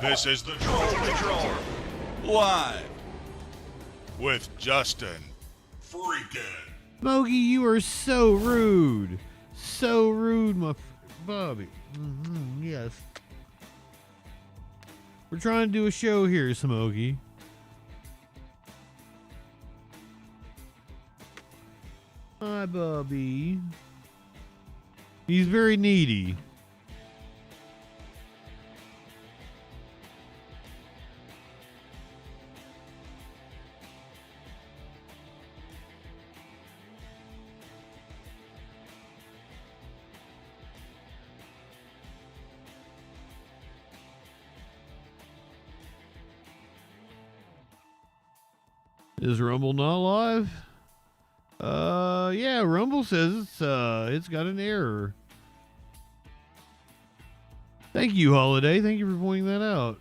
This is the Troll Patrol, live with Justin Freakin. Smokey, you are so rude. So rude, my Bobby. Yes. We're trying to do a show here, Smokey. Hi, Bobby. He's very needy. Is Rumble not live? Yeah, Rumble says it's got an error. Thank you, Holiday. Thank you for pointing that out.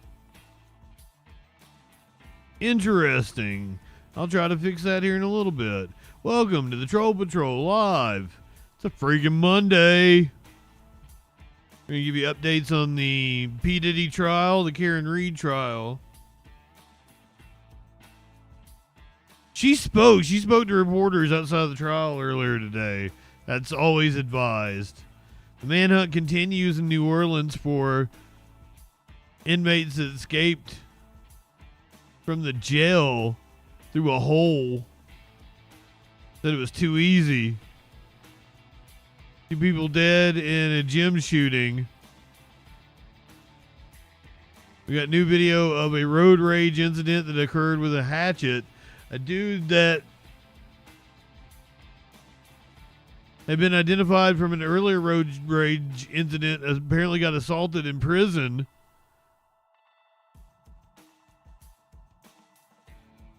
Interesting. I'll try to fix that here in a little bit. Welcome to the Troll Patrol Live. It's a freaking Monday. I'm going to give you updates on the P. Diddy trial, the Karen Reed trial. She spoke to reporters outside the trial earlier today. That's always advised. The manhunt continues in New Orleans for inmates that escaped from the jail through a hole. Said it was too easy. 2 people dead in a gym shooting. We got new video of a road rage incident that occurred with a hatchet. A dude that had been identified from an earlier road rage incident apparently got assaulted in prison.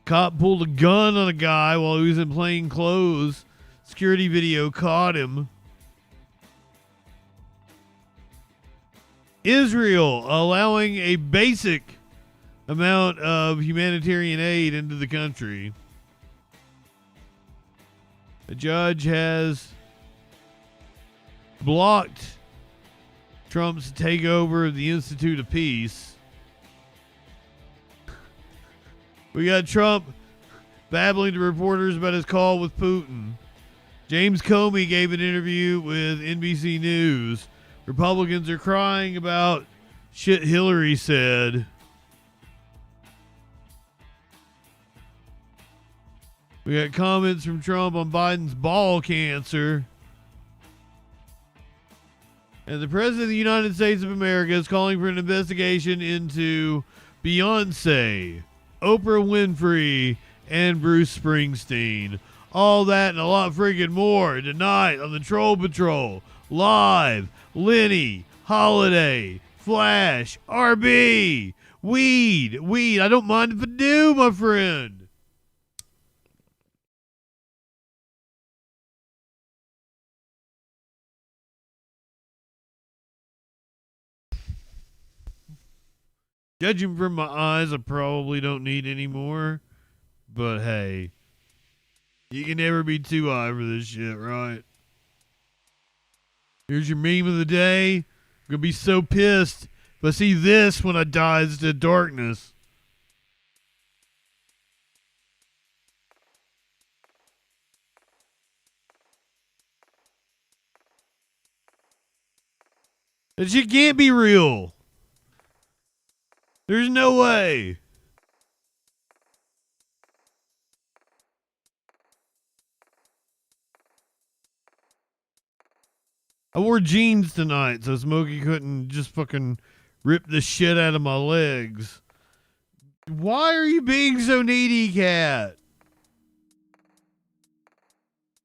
Cop pulled a gun on a guy while he was in plain clothes. Security video caught him. Israel allowing a basic amount of humanitarian aid into the country. A judge has blocked Trump's takeover of the Institute of Peace. We got Trump babbling to reporters about his call with Putin. James Comey gave an interview with NBC News. Republicans are crying about shit Hillary said. We got comments from Trump on Biden's ball cancer. And the President of the United States of America is calling for an investigation into Beyonce, Oprah Winfrey, and Bruce Springsteen. All that and a lot freaking more tonight on the Troll Patrol. Live, Lenny, Holiday, Flash, RB, Weed. I don't mind if I do, my friend. Judging from my eyes, I probably don't need any more. But hey, you can never be too high for this shit, right? Here's your meme of the day. I'm gonna be so pissed if I see this when I dive to darkness. That shit can't be real. There's no way. I wore jeans tonight so Smokey couldn't just fucking rip the shit out of my legs. Why are you being so needy, cat?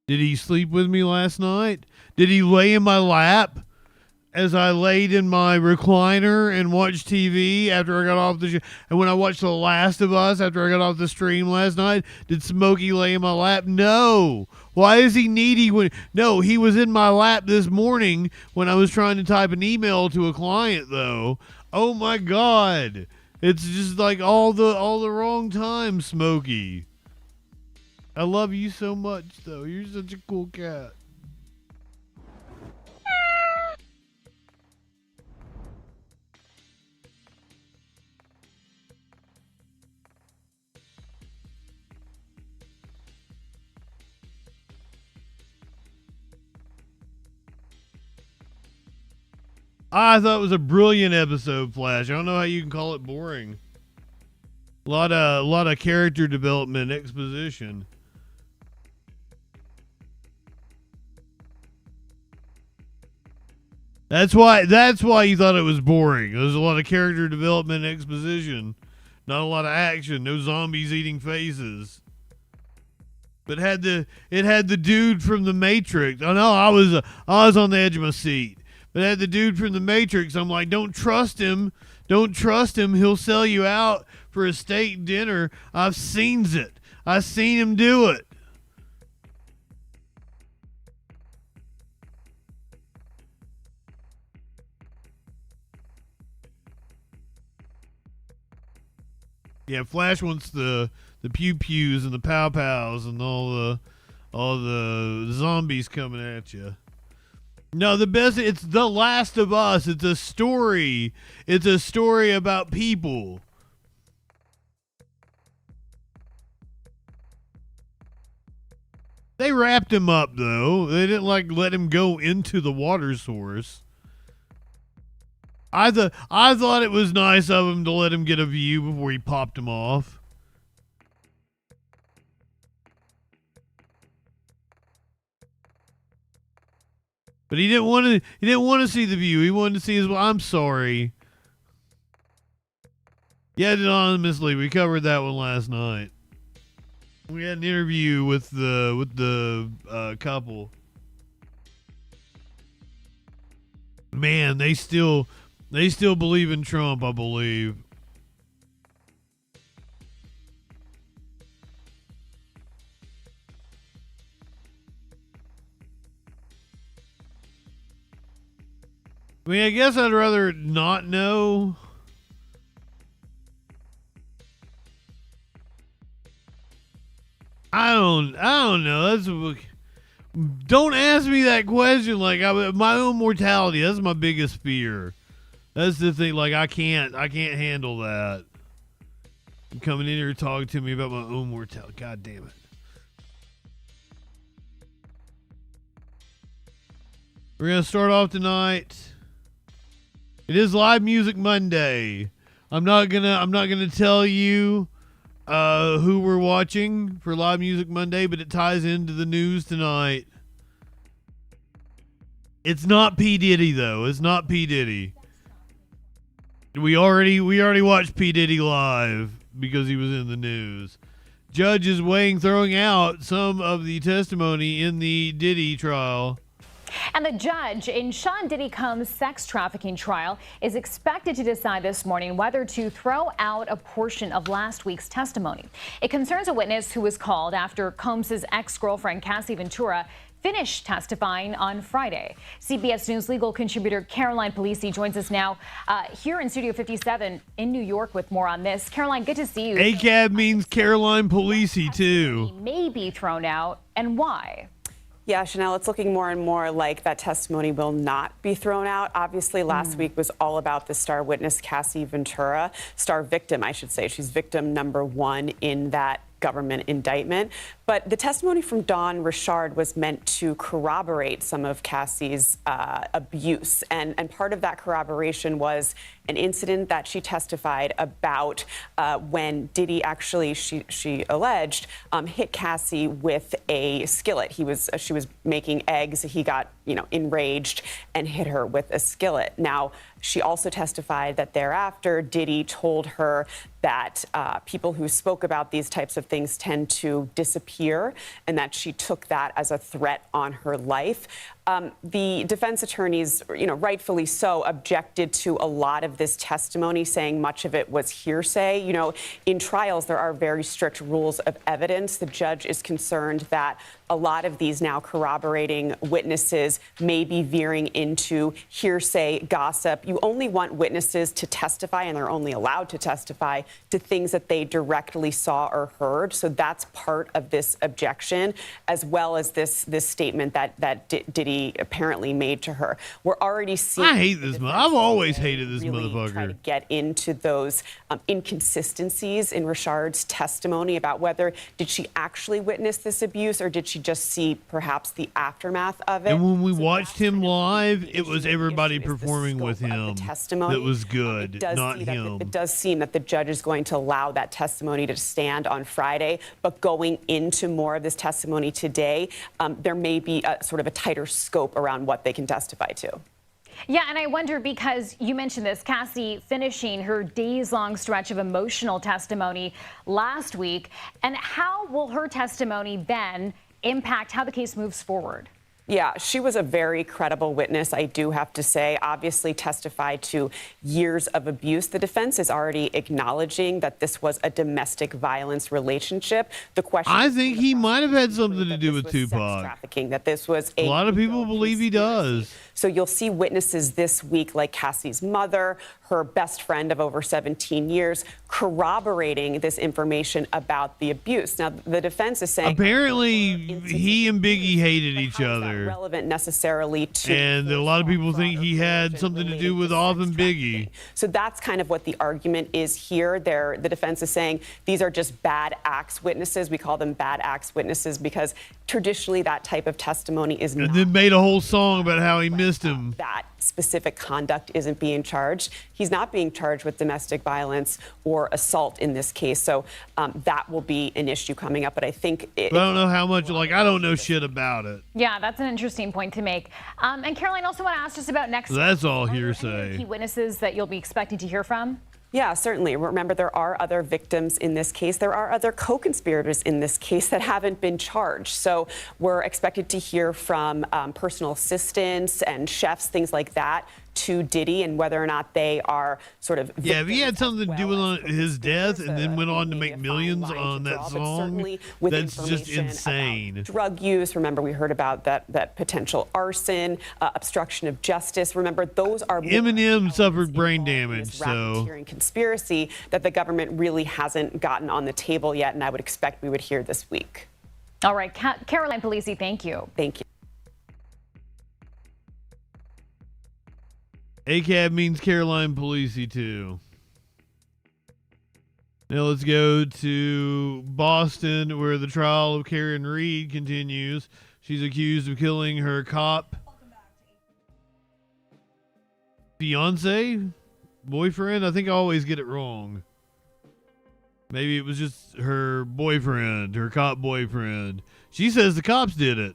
Did he sleep with me last night? Did he lay in my lap as I laid in my recliner and watched TV after I got off the show? And when I watched The Last of Us after I got off the stream last night, did Smokey lay in my lap? No. Why is he needy? No, he was in my lap this morning when I was trying to type an email to a client, though. Oh my God. It's just like all the wrong time, Smokey. I love you so much, though. You're such a cool cat. I thought it was a brilliant episode, Flash. I don't know how you can call it boring. A lot of character development, exposition. That's why you thought it was boring. There's a lot of character development, exposition, not a lot of action. No zombies eating faces. But it had the dude from the Matrix. I know I was on the edge of my seat. But it had the dude from the Matrix. I'm like, don't trust him. Don't trust him. He'll sell you out for a steak dinner. I've seen it. I've seen him do it. Yeah, Flash wants the pew pews and the pow pows and all the zombies coming at you. No, the best. It's The Last of Us. It's a story. It's a story about people. They wrapped him up though. They didn't let him go into the water source. I thought it was nice of him to let him get a view before he popped him off. But he didn't want to see the view. He wanted to see his. I'm sorry. Yeah, anonymously, we covered that one last night. We had an interview with the couple. Man, they still believe in Trump, I believe. I mean, I guess I'd rather not know. I don't know. Don't ask me that question. Like, my own mortality. That's my biggest fear. That's the thing. Like, I can't handle that. I'm coming in here talking to me about my own mortality. God damn it. We're gonna start off tonight. It is Live Music Monday. I'm not gonna tell you who we're watching for Live Music Monday, but it ties into the news tonight. It's not P. Diddy though. It's not P. Diddy. We already watched P. Diddy live because he was in the news. Judge is throwing out some of the testimony in the Diddy trial. And the judge in Sean Diddy Combs' sex trafficking trial is expected to decide this morning whether to throw out a portion of last week's testimony. It concerns a witness who was called after Combs' ex-girlfriend Cassie Ventura finished testifying on Friday. CBS News legal contributor Caroline Polisi joins us now here in Studio 57 in New York with more on this. Caroline, good to see you. ACAB means Caroline Polisi too. May be thrown out, and why? Yeah, Chanel, it's looking more and more like that testimony will not be thrown out. Obviously, last week was all about the star witness, Cassie Ventura, star victim, I should say. She's victim number one in that government indictment. But the testimony from Dawn Richard was meant to corroborate some of Cassie's abuse. And part of that corroboration was an incident that she testified about when Diddy actually, she alleged, hit Cassie with a skillet. She was making eggs. He got, enraged and hit her with a skillet. Now, she also testified that thereafter, Diddy told her that people who spoke about these types of things tend to disappear, and that she took that as a threat on her life. The defense attorneys, rightfully so, objected to a lot of this testimony, saying much of it was hearsay. In trials, there are very strict rules of evidence. The judge is concerned that a lot of these now corroborating witnesses may be veering into hearsay, gossip. You only want witnesses to testify, and they're only allowed to testify to things that they directly saw or heard. So that's part of this objection, as well as this statement that Diddy he apparently made to her. We're already seeing. I hate this. I've always hated this really motherfucker. Try to get into those inconsistencies in Richard's testimony about whether did she actually witness this abuse or did she just see perhaps the aftermath of it. And when we watched him live, it was everybody performing with him that was good, not him. It does seem that the judge is going to allow that testimony to stand on Friday, but going into more of this testimony today, there may be a sort of a tighter scope around what they can testify to. Yeah, and I wonder, because you mentioned this, Cassie finishing her days-long stretch of emotional testimony last week, and how will her testimony then impact how the case moves forward? Yeah, she was a very credible witness, I do have to say, obviously testified to years of abuse. The defense is already acknowledging that this was a domestic violence relationship. The question, I think he might have had something to do with sex Tupac. trafficking, that this was A lot of people believe he does. So you'll see witnesses this week like Cassie's mother, her best friend of over 17 years, corroborating this information about the abuse. Now, the defense is saying apparently he and Biggie hated each other. Relevant necessarily to, and a lot of people think he had something to do with Off and Biggie. So that's kind of what the argument is here. The defense is saying these are just bad acts witnesses. We call them bad acts witnesses because traditionally that type of testimony is not. And then made a whole song about how he missed him. That specific conduct isn't being charged. He's not being charged with domestic violence or assault in this case. So that will be an issue coming up. But I think I don't know how much, like, I don't know shit about it. Yeah, that's an interesting point to make. And Caroline, also want to ask just about next week. That's all Are there hearsay. any key witnesses that you'll be expecting to hear from? Yeah, certainly. Remember, there are other victims in this case. There are other co-conspirators in this case that haven't been charged. So we're expected to hear from personal assistants and chefs, things like that, to Diddy, and whether or not they are sort of. Yeah, if he had something to do with his death and then went on to make millions on that song, that's just insane. Drug use. Remember, we heard about that potential arson, obstruction of justice. Remember, those are. Eminem suffered brain damage, so. Conspiracy that the government really hasn't gotten on the table yet, and I would expect we would hear this week. All right, Caroline Polisi, thank you. Thank you. ACAB means Caroline Polisi too. Now let's go to Boston, where the trial of Karen Reed continues. She's accused of killing her cop fiance? Boyfriend? I think I always get it wrong. Maybe it was just her boyfriend, her cop boyfriend. She says the cops did it.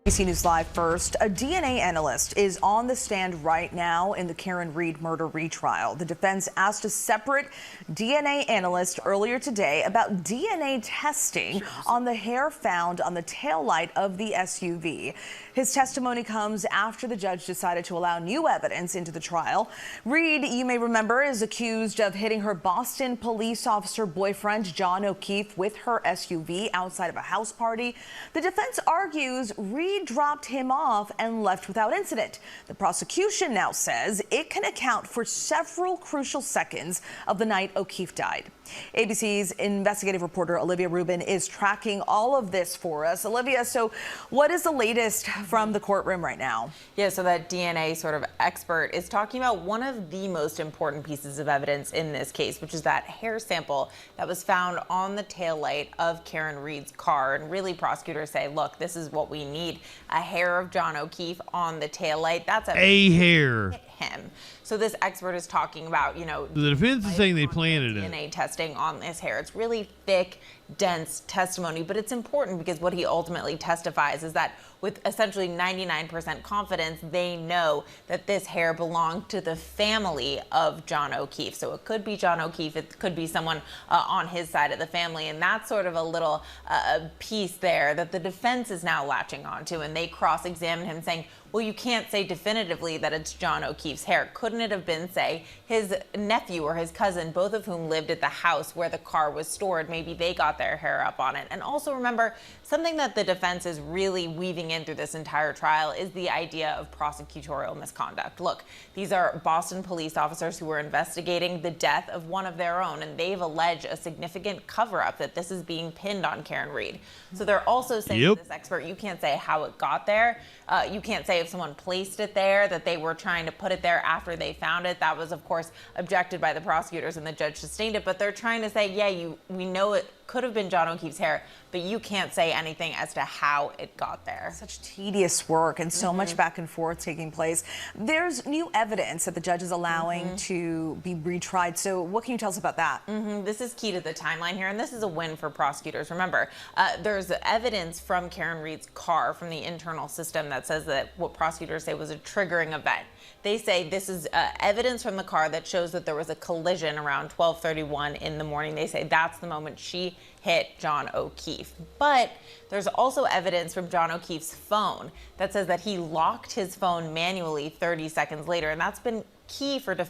ABC News Live first. A DNA analyst is on the stand right now in the Karen Reed murder retrial. The defense asked a separate DNA analyst earlier today about DNA testing on the hair found on the taillight of the SUV. His testimony comes after the judge decided to allow new evidence into the trial. Reed, you may remember, is accused of hitting her Boston police officer boyfriend, John O'Keefe, with her SUV outside of a house party. The defense argues Reed dropped him off and left without incident. The prosecution now says it can account for several crucial seconds of the night O'Keefe died. ABC's investigative reporter Olivia Rubin is tracking all of this for us. Olivia, so what is the latest from the courtroom right now? Yeah, so that DNA sort of expert is talking about one of the most important pieces of evidence in this case, which is that hair sample that was found on the taillight of Karen Reed's car. And really, prosecutors say, look, this is what we need. A hair of John O'Keefe on the taillight. That's a hair. Him. So this expert is talking about, the defense is saying they planted it. DNA testing on this hair. It's really thick, dense testimony, but it's important because what he ultimately testifies is that with essentially 99% confidence, they know that this hair belonged to the family of John O'Keefe. So it could be John O'Keefe, it could be someone on his side of the family, and that's sort of a little piece there that the defense is now latching onto, and they cross-examine him saying, well, you can't say definitively that it's John O'Keefe's hair. Couldn't it have been, say, his nephew or his cousin, both of whom lived at the house where the car was stored? Maybe they got their hair up on it. And also remember, something that the defense is really weaving in through this entire trial is the idea of prosecutorial misconduct. Look, these are Boston police officers who were investigating the death of one of their own, and they've alleged a significant cover-up that this is being pinned on Karen Reed. So they're also saying to this expert, you can't say how it got there. You can't say if someone placed it there, that they were trying to put it there after they found it. That was, of course, objected by the prosecutors, and the judge sustained it. But they're trying to say, yeah, we know it could have been John O'Keefe's hair, but you can't say anything as to how it got there. Such tedious work and so much back and forth taking place. There's new evidence that the judge is allowing to be retried. So what can you tell us about that? This is key to the timeline here, and this is a win for prosecutors. Remember, there's evidence from Karen Reed's car, from the internal system, that says that what prosecutors say was a triggering event. They say this is evidence from the car that shows that there was a collision around 12:31 in the morning. They say that's the moment she hit John O'Keefe. But there's also evidence from John O'Keefe's phone that says that he locked his phone manually 30 seconds later, and that's been key for the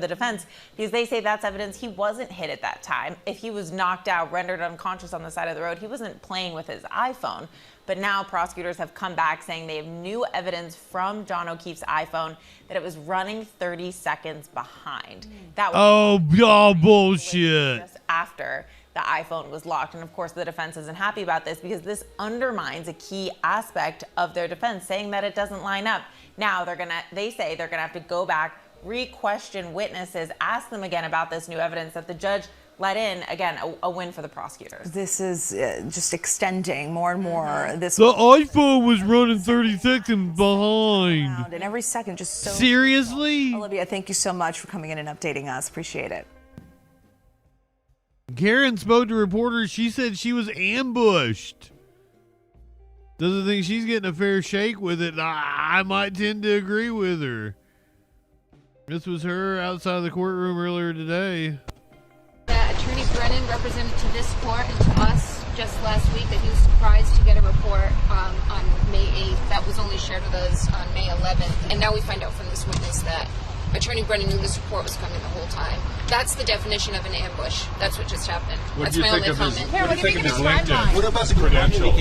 defense, because they say that's evidence he wasn't hit at that time. If he was knocked out, rendered unconscious on the side of the road, he wasn't playing with his iPhone. But now prosecutors have come back saying they have new evidence from John O'Keefe's iPhone that it was running 30 seconds behind. That was bullshit. Just after the iPhone was locked. And of course, the defense isn't happy about this because this undermines a key aspect of their defense, saying that it doesn't line up. Now they say they're gonna have to go back, re-question witnesses, ask them again about this new evidence that the judge let in. Again, a win for the prosecutors. This is just extending more and more. The iPhone was running 30 seconds behind. And every second, just so. Seriously? Olivia, thank you so much for coming in and updating us. Appreciate it. Karen spoke to reporters. She said she was ambushed. Doesn't think she's getting a fair shake with it. I might tend to agree with her. This was her outside the courtroom earlier today. Attorney Brennan represented to this court and to us just last week that he was surprised to get a report on May 8th that was only shared with us on May 11th. And now we find out from this witness that Attorney Brennan knew this report was coming the whole time. That's the definition of an ambush. That's what just happened. That's my only comment. What do you think of his LinkedIn? What about the credentials?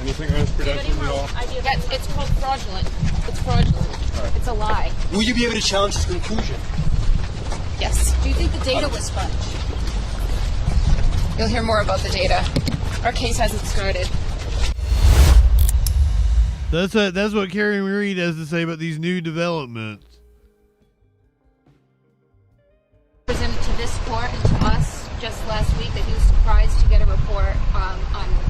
Anything on his credentials at all? It's called fraudulent. It's fraudulent. Right. It's a lie. Will you be able to challenge his conclusion? Yes. Do you think the data was sponged? You'll hear more about the data. Our case hasn't started. That's what Karen Reed has to say about these new developments. Presented to this court and to us just last week that he was surprised to get a report on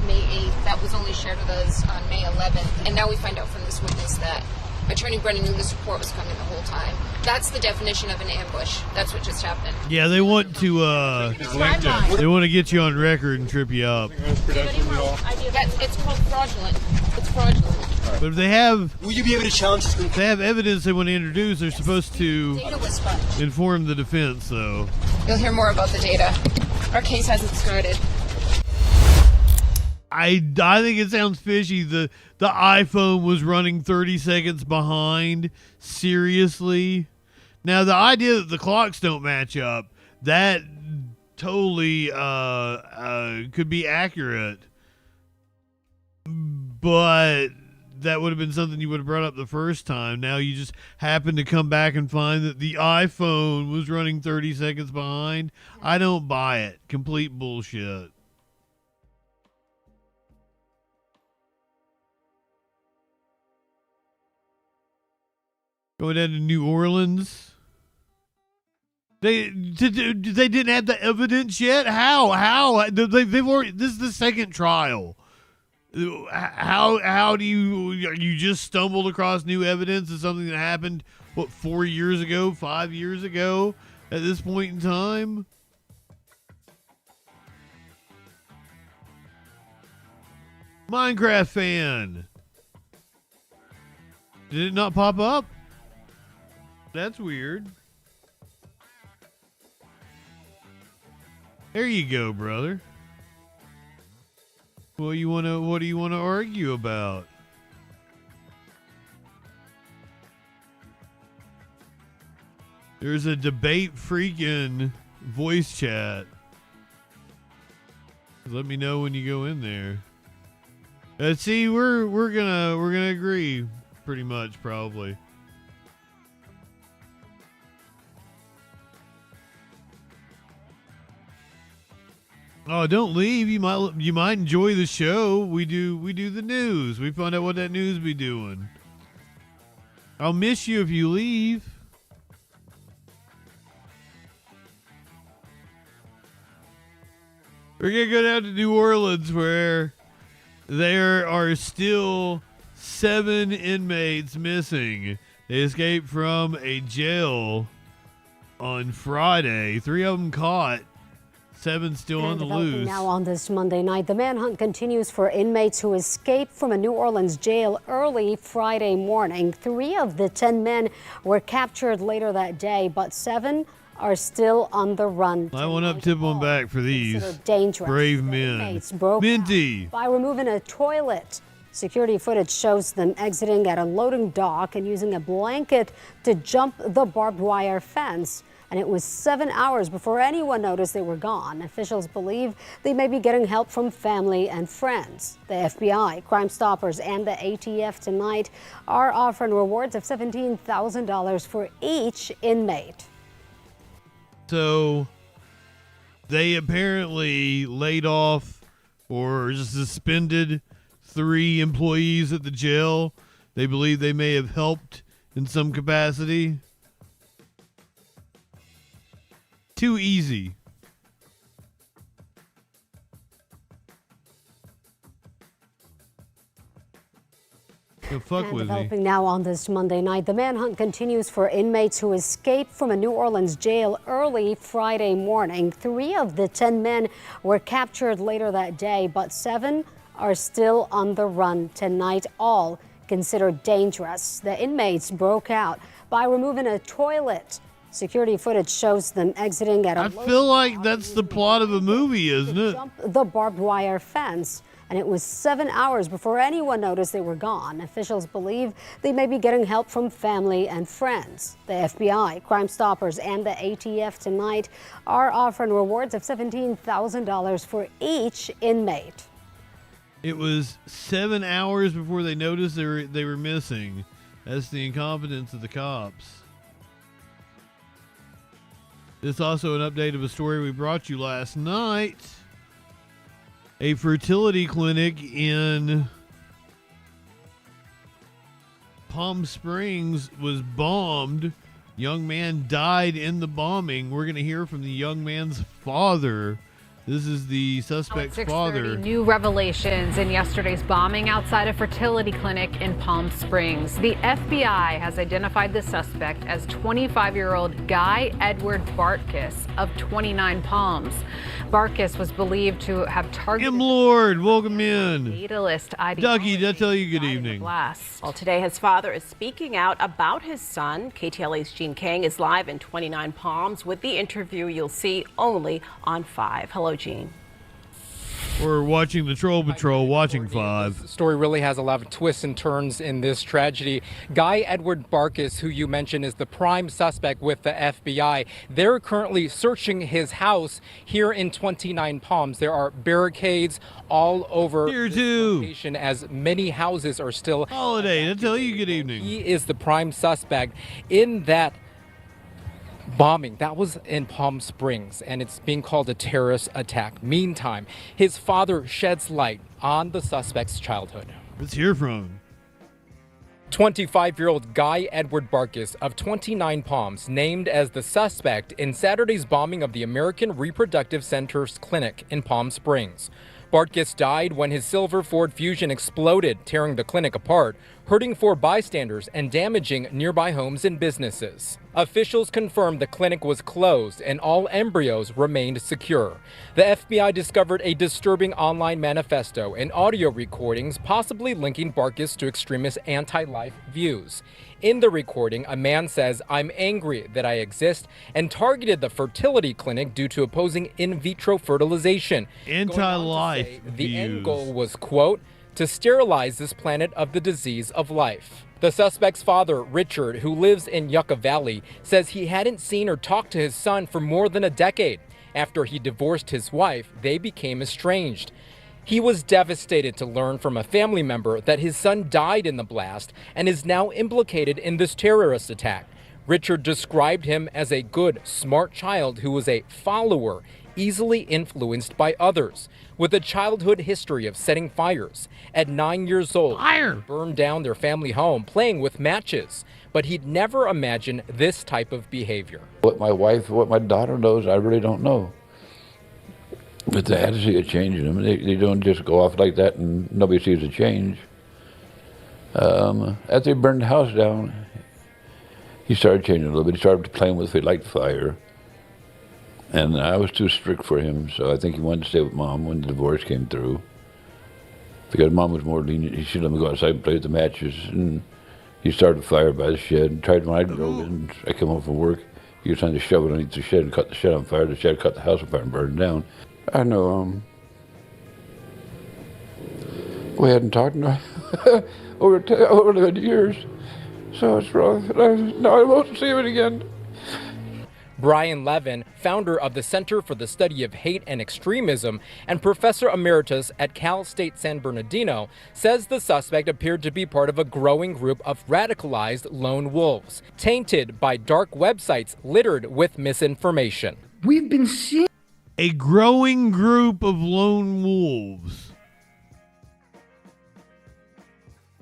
May 8th that was only shared with us on May 11th. And now we find out from this witness that Attorney Brennan knew this report was coming the whole time. That's the definition of an ambush. That's what just happened. Yeah, they want to get you on record and trip you up. It's called fraudulent. It's fraudulent. But if they have, will you be able to challenge his conclusion? They have evidence they want to introduce, they're supposed to inform the defense, though. You'll hear more about the data. Our case hasn't started. I think it sounds fishy. The iPhone was running 30 seconds behind. Seriously? Now, the idea that the clocks don't match up, that totally could be accurate. But that would have been something you would have brought up the first time. Now you just happen to come back and find that the iPhone was running 30 seconds behind. I don't buy it. Complete bullshit. Going down to New Orleans. They didn't have the evidence yet? How? They've already, this is the second trial. How do you just stumbled across new evidence of something that happened, 4 years ago, 5 years ago at this point in time? Minecraft fan. Did it not pop up? That's weird. There you go, brother. What do you want to argue about? There's a debate freaking voice chat. Let me know when you go in there. See, we're gonna agree pretty much, probably. Oh, don't leave. You might enjoy the show. We do the news. We find out what that news be doing. I'll miss you if you leave. We're gonna go down to New Orleans, where there are still 7 inmates missing. They escaped from a jail on Friday. 3 of them caught. 7 still on the loose. Now on this Monday night, the manhunt continues for inmates who escaped from a New Orleans jail early Friday morning. 3 of the 10 men were captured later that day, but 7 are still on the run. I want up, tip one back for these dangerous. brave men. Minty. By removing a toilet. Security footage shows them exiting at a loading dock and using a blanket to jump the barbed wire fence. And it was 7 hours before anyone noticed they were gone. Officials believe they may be getting help from family and friends. The FBI, Crime Stoppers, and the ATF tonight are offering rewards of $17,000 for each inmate. So they apparently laid off or suspended 3 employees at the jail. They believe they may have helped in some capacity. Too easy. Fuck with me. Developing now on this Monday night, the manhunt continues for inmates who escaped from a New Orleans jail early Friday morning. 3 of the 10 men were captured later that day, but 7 are still on the run tonight, all considered dangerous. The inmates broke out by removing a toilet. Security footage shows them exiting at a I feel like that's the plot of a movie, isn't it? Jump the barbed wire fence. And it was 7 hours before anyone noticed they were gone. Officials believe they may be getting help from family and friends. The FBI, Crime Stoppers, and the ATF tonight are offering rewards of $17,000 for each inmate. It was 7 hours before they noticed they were missing. That's the incompetence of the cops. This is also an update of a story we brought you last night. A fertility clinic in Palm Springs was bombed. Young man died in the bombing. We're going to hear from the young man's father. This is the suspect's father. New revelations in yesterday's bombing outside a fertility clinic in Palm Springs. The FBI has identified the suspect as 25-year-old Guy Edward Bartkus of 29 Palms. Bartkus was believed to have targeted Lord, welcome in. fatalist ideology. Ducky, did I tell you good evening? Well, today his father is speaking out about his son. KTLA's Gene Kang is live in 29 Palms with the interview you'll see only on 5. Hello, Gene. We're watching the Troll Patrol, watching 5. The story really has a lot of twists and turns in this tragedy. Guy Edward Bartkus, who you mentioned is the prime suspect with the FBI, they're currently searching his house here in 29 Palms. There are barricades all over this location as many houses are still Holiday, I tell you good evening. He is the prime suspect in that bombing that was in Palm Springs, and it's being called a terrorist attack. Meantime, his father sheds light on the suspect's childhood. Let's hear from him. 25-year-old Guy Edward Bartkus of 29 Palms, named as the suspect in Saturday's bombing of the American Reproductive Center's clinic in Palm Springs. Bartkus died when his silver Ford Fusion exploded, tearing the clinic apart, hurting 4 bystanders and damaging nearby homes and businesses. Officials confirmed the clinic was closed and all embryos remained secure. The FBI discovered a disturbing online manifesto and audio recordings possibly linking Bartkus to extremist anti-life views. In the recording, a man says, "I'm angry that I exist," and targeted the fertility clinic due to opposing in vitro fertilization. Anti-life The end goal was, quote, to sterilize this planet of the disease of life. The suspect's father, Richard, who lives in Yucca Valley, says he hadn't seen or talked to his son for more than a decade. After he divorced his wife, they became estranged. He was devastated to learn from a family member that his son died in the blast and is now implicated in this terrorist attack. Richard described him as a good, smart child who was a follower, easily influenced by others, with a childhood history of setting fires. At 9 years old, he burned down their family home playing with matches, but he'd never imagined this type of behavior. What my wife, what my daughter knows, I really don't know. But I had to see a change in them. They don't just go off like that and nobody sees a change. After they burned the house down, he started changing a little bit. He started playing with it like fire. And I was too strict for him, so I think he wanted to stay with Mom when the divorce came through. Because Mom was more lenient, he should let me go outside and play with the matches. And he started a fire by the shed and tried when I drove in. I come home from work, he was trying to shove it underneath the shed and cut the shed on fire. The shed caught the house on fire and burned down. I know, we hadn't talked over the years, so it's rough. Now I won't see him again. Brian Levin, founder of the Center for the Study of Hate and Extremism and professor emeritus at Cal State San Bernardino, says the suspect appeared to be part of a growing group of radicalized lone wolves, tainted by dark websites littered with misinformation. We've been seeing a growing group of lone wolves.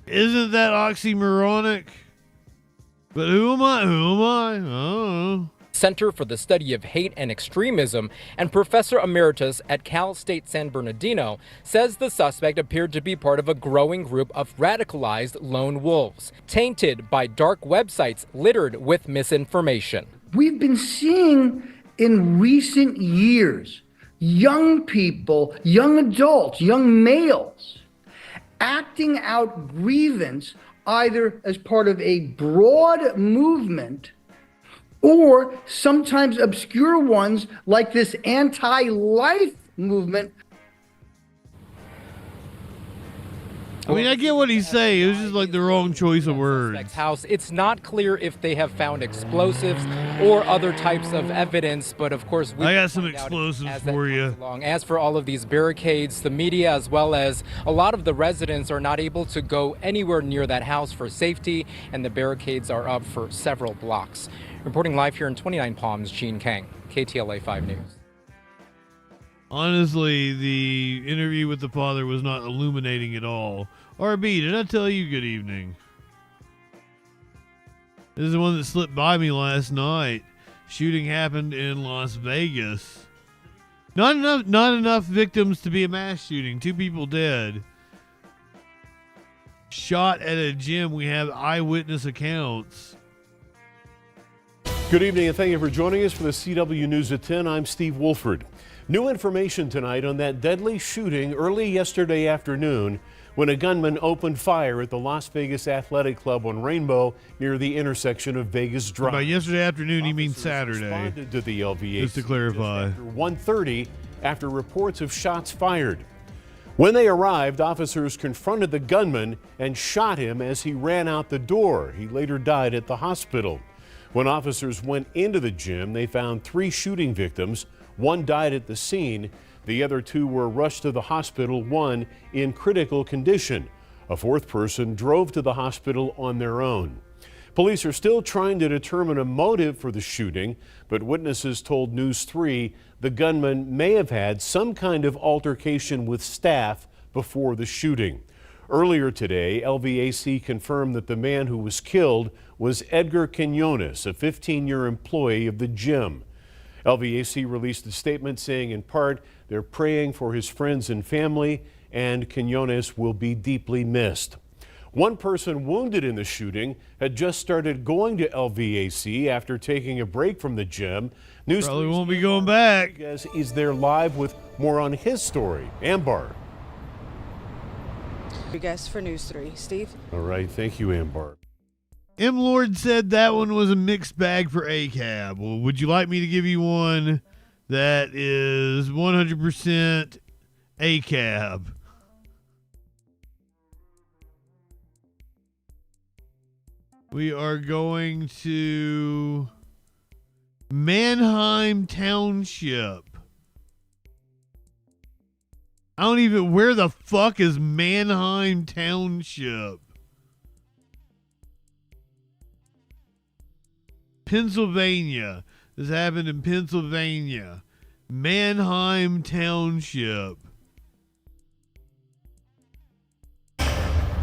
Isn't that oxymoronic? But who am I? I don't know. Center for the Study of Hate and Extremism and professor emeritus at Cal State San Bernardino, says the suspect appeared to be part of a growing group of radicalized lone wolves, tainted by dark websites littered with misinformation. We've been seeing in recent years young people, young adults, young males acting out grievance either as part of a broad movement or sometimes obscure ones like this anti-life movement. I mean, I get what he's saying. It was just like the wrong choice of words. House. It's not clear if they have found explosives or other types of evidence, but of course, I got some explosives for you. As for all of these barricades, the media as well as a lot of the residents are not able to go anywhere near that house for safety, and the barricades are up for several blocks. Reporting live here in 29 Palms, Gene Kang, KTLA 5 News. Honestly, the interview with the father was not illuminating at all. RB, did I tell you good evening? This is the one that slipped by me last night. Shooting happened in Las Vegas. Not enough victims to be a mass shooting. 2 people dead. Shot at a gym. We have eyewitness accounts. Good evening and thank you for joining us for the CW News at 10. I'm Steve Wolford. New information tonight on that deadly shooting early yesterday afternoon when a gunman opened fire at the Las Vegas Athletic Club on Rainbow near the intersection of Vegas Drive. By yesterday afternoon, he means Saturday. Responded to the LVAC just to clarify. After 1:30 after reports of shots fired. When they arrived, officers confronted the gunman and shot him as he ran out the door. He later died at the hospital. When officers went into the gym, they found 3 shooting victims. 1 died at the scene. The other 2 were rushed to the hospital, 1 in critical condition. A 4th person drove to the hospital on their own. Police are still trying to determine a motive for the shooting, but witnesses told News 3 the gunman may have had some kind of altercation with staff before the shooting. Earlier today, LVAC confirmed that the man who was killed was Edgar Quinones, a 15-year employee of the gym. LVAC released a statement saying in part they're praying for his friends and family and Quinones will be deeply missed. 1 person wounded in the shooting had just started going to LVAC after taking a break from the gym. News probably won't be going back. Is there live with more on his story. Ambar. Your guest for News 3, Steve. All right, thank you, Ambar. M. Lord said that one was a mixed bag for ACAB. Well, would you like me to give you one that is 100% ACAB? We are going to Mannheim Township. I don't even, where the fuck is Mannheim Township? Pennsylvania. This happened in Pennsylvania. Mannheim Township.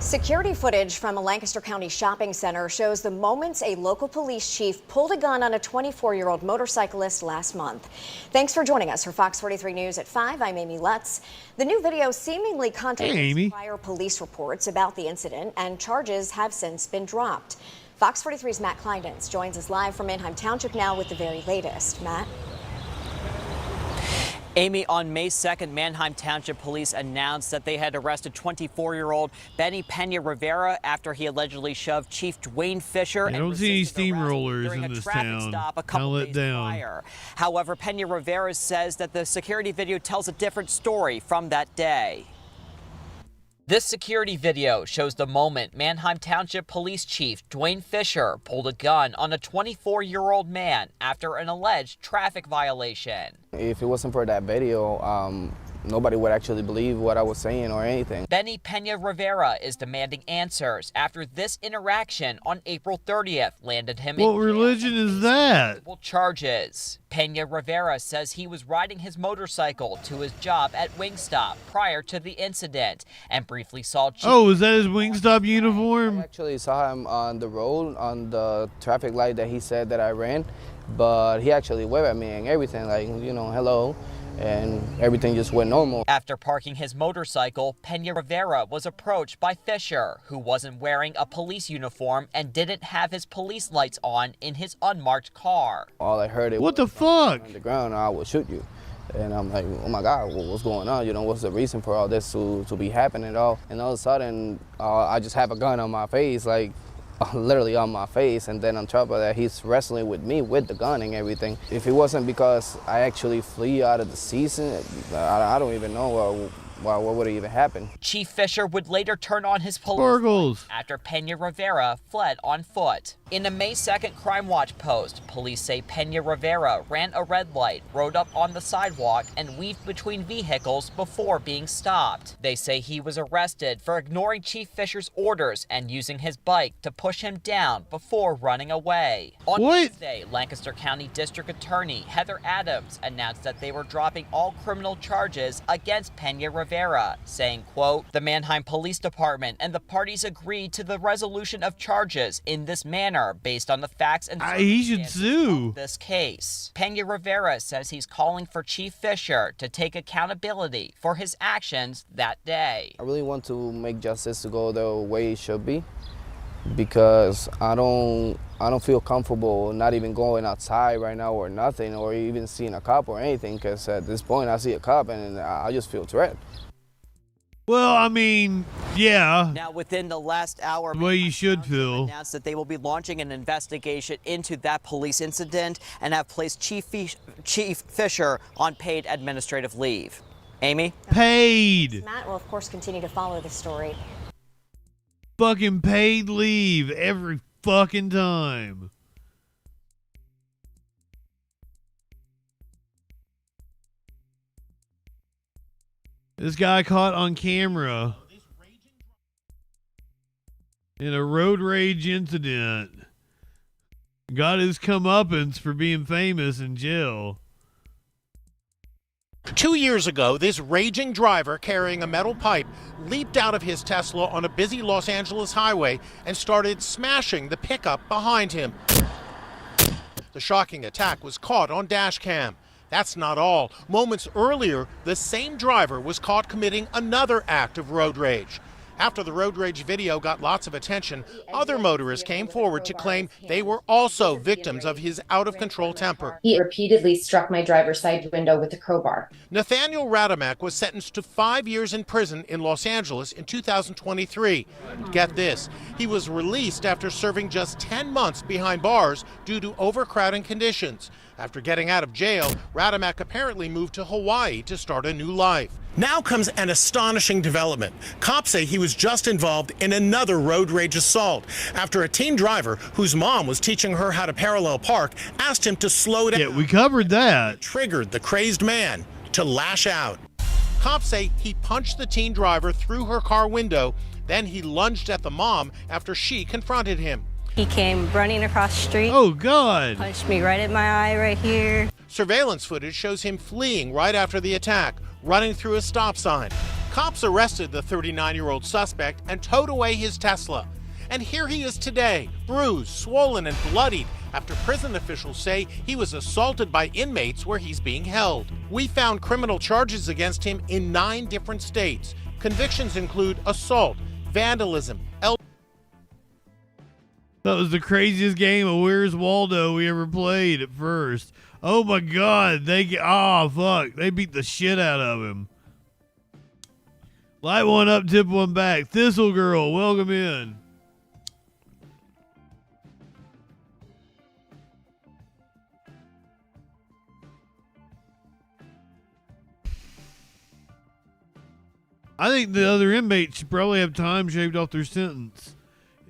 Security footage from a Lancaster County shopping center shows the moments a local police chief pulled a gun on a 24-year-old motorcyclist last month. Thanks for joining us for Fox 43 News at 5. I'm Amy Lutz. The new video seemingly contradicts prior police reports about the incident, and charges have since been dropped. Fox 43's Matt Kleinens joins us live from Mannheim Township now with the very latest. Matt? Amy, on May 2nd, Mannheim Township Police announced that they had arrested 24-year-old Benny Pena Rivera after he allegedly shoved Chief Dwayne Fisher. I don't see any steamrollers in this town. I'll let down. Prior. However, Pena Rivera says that the security video tells a different story from that day. This security video shows the moment Mannheim Township Police Chief Dwayne Fisher pulled a gun on a 24-year-old man after an alleged traffic violation. If it wasn't for that video, nobody would actually believe what I was saying or anything. Benny Pena Rivera is demanding answers after this interaction on April 30th landed him What religion is that? Charges. Pena Rivera says he was riding his motorcycle to his job at Wingstop prior to the incident and briefly saw Chief. Oh, is that his Wingstop uniform? I actually saw him on the road on the traffic light that he said that I ran, but he actually waved at me and everything, like, you know, hello. And everything just went normal. After parking his motorcycle, Pena Rivera was approached by Fisher, who wasn't wearing a police uniform and didn't have his police lights on in his unmarked car. All I heard it what the fuck? On the ground, I will shoot you. And I'm like, oh my God, what's going on? You know, what's the reason for all this to be happening at all? And all of a sudden, I just have a gun on my face, like, literally on my face, and then on top of that, he's wrestling with me with the gun and everything. If it wasn't because I actually flee out of the season, I don't even know what would even happen. Chief Fisher would later turn on his police Sparkles after Pena Rivera fled on foot. In a May 2nd Crime Watch post, police say Pena Rivera ran a red light, rode up on the sidewalk, and weaved between vehicles before being stopped. They say he was arrested for ignoring Chief Fisher's orders and using his bike to push him down before running away. On Wednesday, Lancaster County District Attorney Heather Adams announced that they were dropping all criminal charges against Pena Rivera, saying, quote, "The Mannheim Police Department and the parties agreed to the resolution of charges in this manner based on the facts and circumstances of this case." Pena Rivera says he's calling for Chief Fisher to take accountability for his actions that day. I really want to make justice to go the way it should be, because I don't feel comfortable not even going outside right now or nothing, or even seeing a cop or anything, because at this point I see a cop and I just feel threatened. Well, I mean, yeah. Now, within the last hour, the way you should feel. Announced that they will be launching an investigation into that police incident and have placed Chief Fisher on paid administrative leave. Amy? Paid. Matt will, of course, continue to follow the story. Fucking paid leave every fucking time. This guy caught on camera in a road rage incident got his comeuppance for being famous in jail. 2 years ago, this raging driver carrying a metal pipe leaped out of his Tesla on a busy Los Angeles highway and started smashing the pickup behind him. The shocking attack was caught on dash cam. That's not all. Moments earlier, the same driver was caught committing another act of road rage. After the road rage video got lots of attention, other motorists came forward to claim they were also victims of his out-of-control temper. He repeatedly struck my driver's side window with a crowbar. Nathaniel Radamek was sentenced to 5 years in prison in Los Angeles in 2023. Get this, he was released after serving just 10 months behind bars due to overcrowding conditions. After getting out of jail, Radamak apparently moved to Hawaii to start a new life. Now comes an astonishing development. Cops say he was just involved in another road rage assault after a teen driver whose mom was teaching her how to parallel park asked him to slow down. Yeah, we covered that. It triggered the crazed man to lash out. Cops say he punched the teen driver through her car window, then he lunged at the mom after she confronted him. He came running across the street. Oh, God. Punched me right in my eye right here. Surveillance footage shows him fleeing right after the attack, running through a stop sign. Cops arrested the 39-year-old suspect and towed away his Tesla. And here he is today, bruised, swollen, and bloodied after prison officials say he was assaulted by inmates where he's being held. We found criminal charges against him in 9 different states. Convictions include assault, vandalism, That was the craziest game of Where's Waldo we ever played at first. Oh my God, they beat the shit out of him. Light one up, tip one back. Thistle Girl, welcome in. I think the other inmates should probably have time shaved off their sentence.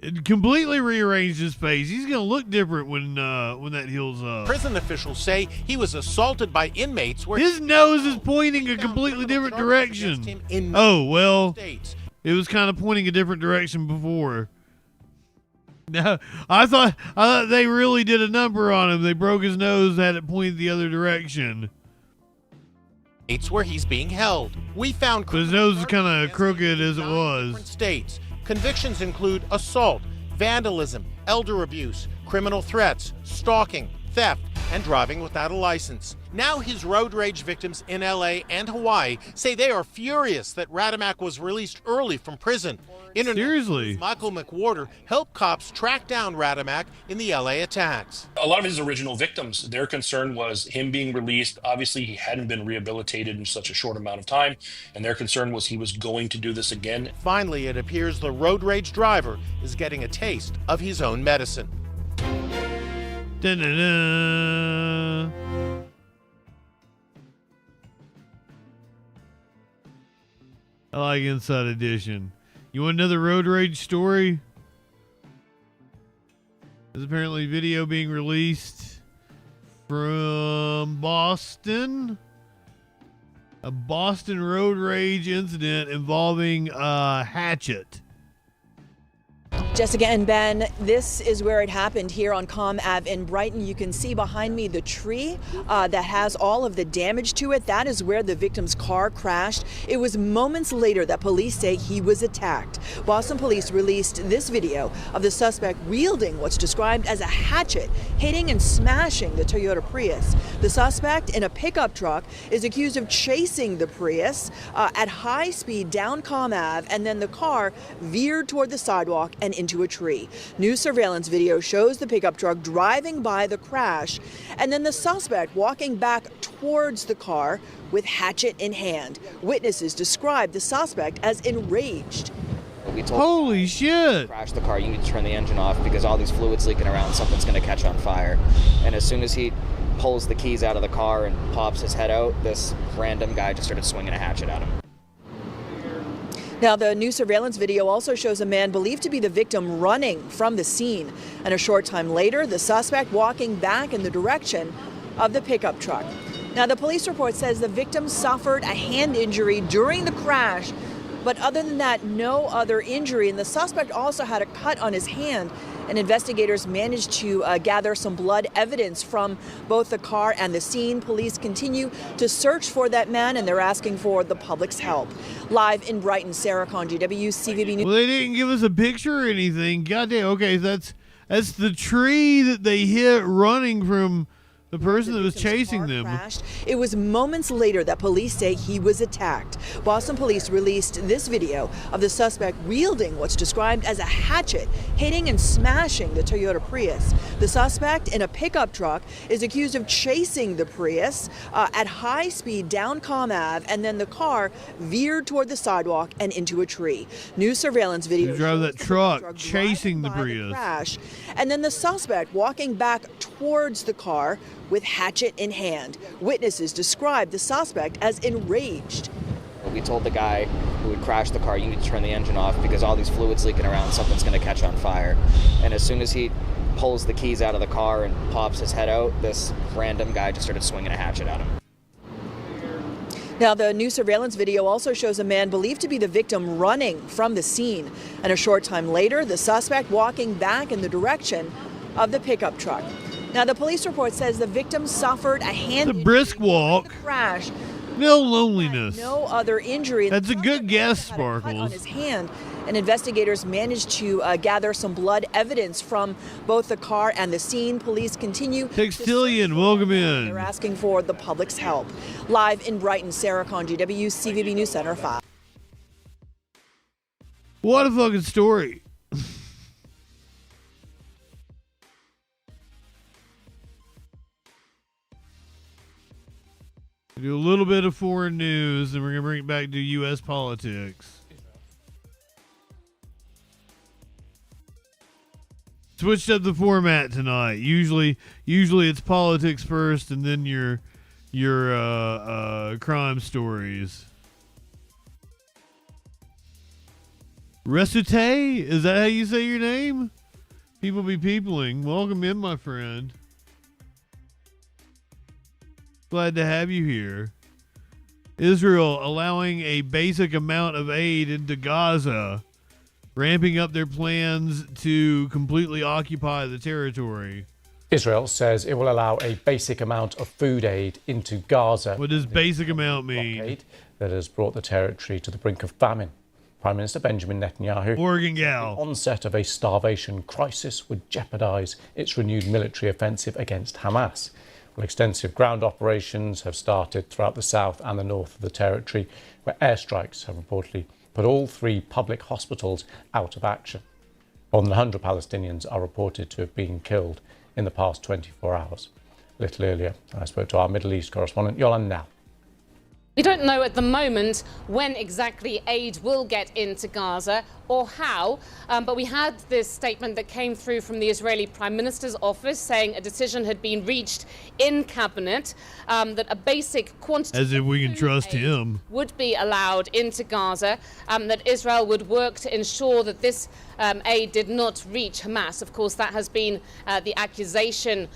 It completely rearranged his face. He's gonna look different when that heals up. Prison officials say he was assaulted by inmates where his nose is pointing a completely different direction. Oh well, it was kind of pointing a different direction before. No, I thought they really did a number on him. They broke his nose, had it pointed the other direction. It's where he's being held. We found but his nose is kind of crooked as it was. States. Convictions include assault, vandalism, elder abuse, criminal threats, stalking, theft, and driving without a license. Now his road rage victims in LA and Hawaii say they are furious that Radamak was released early from prison. Seriously? Michael McWhorter helped cops track down Radamak in the LA attacks. A lot of his original victims, their concern was him being released. Obviously, he hadn't been rehabilitated in such a short amount of time, and their concern was he was going to do this again. Finally, it appears the road rage driver is getting a taste of his own medicine. Da-da-da. I like Inside Edition. You want another road rage story? There's apparently video being released from Boston. A Boston road rage incident involving a hatchet. Jessica and Ben, this is where it happened here on Comm Ave in Brighton. You can see behind me the tree that has all of the damage to it. That is where the victim's car crashed. It was moments later that police say he was attacked. Boston police released this video of the suspect wielding what's described as a hatchet, hitting and smashing the Toyota Prius. The suspect in a pickup truck is accused of chasing the Prius at high speed down Comm Ave, and then the car veered toward the sidewalk and into a tree. New surveillance video shows the pickup truck driving by the crash, and then the suspect walking back towards the car with hatchet in hand. Witnesses describe the suspect as enraged. Holy shit! Crash the car, you need to turn the engine off because all these fluids leaking around, something's going to catch on fire. And as soon as he pulls the keys out of the car and pops his head out, this random guy just started swinging a hatchet at him. Now, the new surveillance video also shows a man believed to be the victim running from the scene. And a short time later, the suspect walking back in the direction of the pickup truck. Now, the police report says the victim suffered a hand injury during the crash, but other than that, no other injury. And the suspect also had a cut on his hand. And investigators managed to gather some blood evidence from both the car and the scene. Police continue to search for that man, and they're asking for the public's help. Live in Brighton, Sarah Conji, WCVB News. Well, they didn't give us a picture or anything. Goddamn. Okay, that's the tree that they hit running from the person that was chasing them. Crashed. It was moments later that police say he was attacked. Boston police released this video of the suspect wielding what's described as a hatchet, hitting and smashing the Toyota Prius. The suspect in a pickup truck is accused of chasing the Prius at high speed down Comm Ave, and then the car veered toward the sidewalk and into a tree. New surveillance video shows that truck chasing the Prius. Crash, and then the suspect walking back towards the car with hatchet in hand. Witnesses described the suspect as enraged. We told the guy who had crashed the car, you need to turn the engine off because all these fluids leaking around, something's going to catch on fire. And as soon as he pulls the keys out of the car and pops his head out, this random guy just started swinging a hatchet at him. Now, the new surveillance video also shows a man believed to be the victim running from the scene. And a short time later, the suspect walking back in the direction of the pickup truck. Now, the police report says the victim suffered a hand The brisk walk. crash. No loneliness. No other injury. That's a good guess, Cut on Sparkles. his hand, and investigators managed to gather some blood evidence from both the car and the scene. Police continue. Textilian, welcome in. They're asking for the public's help. Live in Brighton, Sarah Conji, CVB News Center 5. What a fucking story. Do a little bit of foreign news, and we're going to bring it back to U.S. politics. Switched up the format tonight. Usually it's politics first, and then your crime stories. Resute, is that how you say your name? People be peopling. Welcome in, my friend. Glad to have you here. Israel allowing a basic amount of aid into Gaza, ramping up their plans to completely occupy the territory. Israel says it will allow a basic amount of food aid into Gaza. What does basic amount mean? That has brought the territory to the brink of famine. Prime Minister Benjamin Netanyahu. Oregon gal. The onset of a starvation crisis would jeopardize its renewed military offensive against Hamas. Well, extensive ground operations have started throughout the south and the north of the territory, where airstrikes have reportedly put all 3 public hospitals out of action. More than 100 Palestinians are reported to have been killed in the past 24 hours. A little earlier, I spoke to our Middle East correspondent, Yolanda Nell. We don't know at the moment when exactly aid will get into Gaza or how, but we had this statement that came through from the Israeli Prime Minister's office saying a decision had been reached in cabinet that a basic quantity As if we can trust him. would be allowed into Gaza, that Israel would work to ensure that this aid did not reach Hamas. Of course, that has been the accusation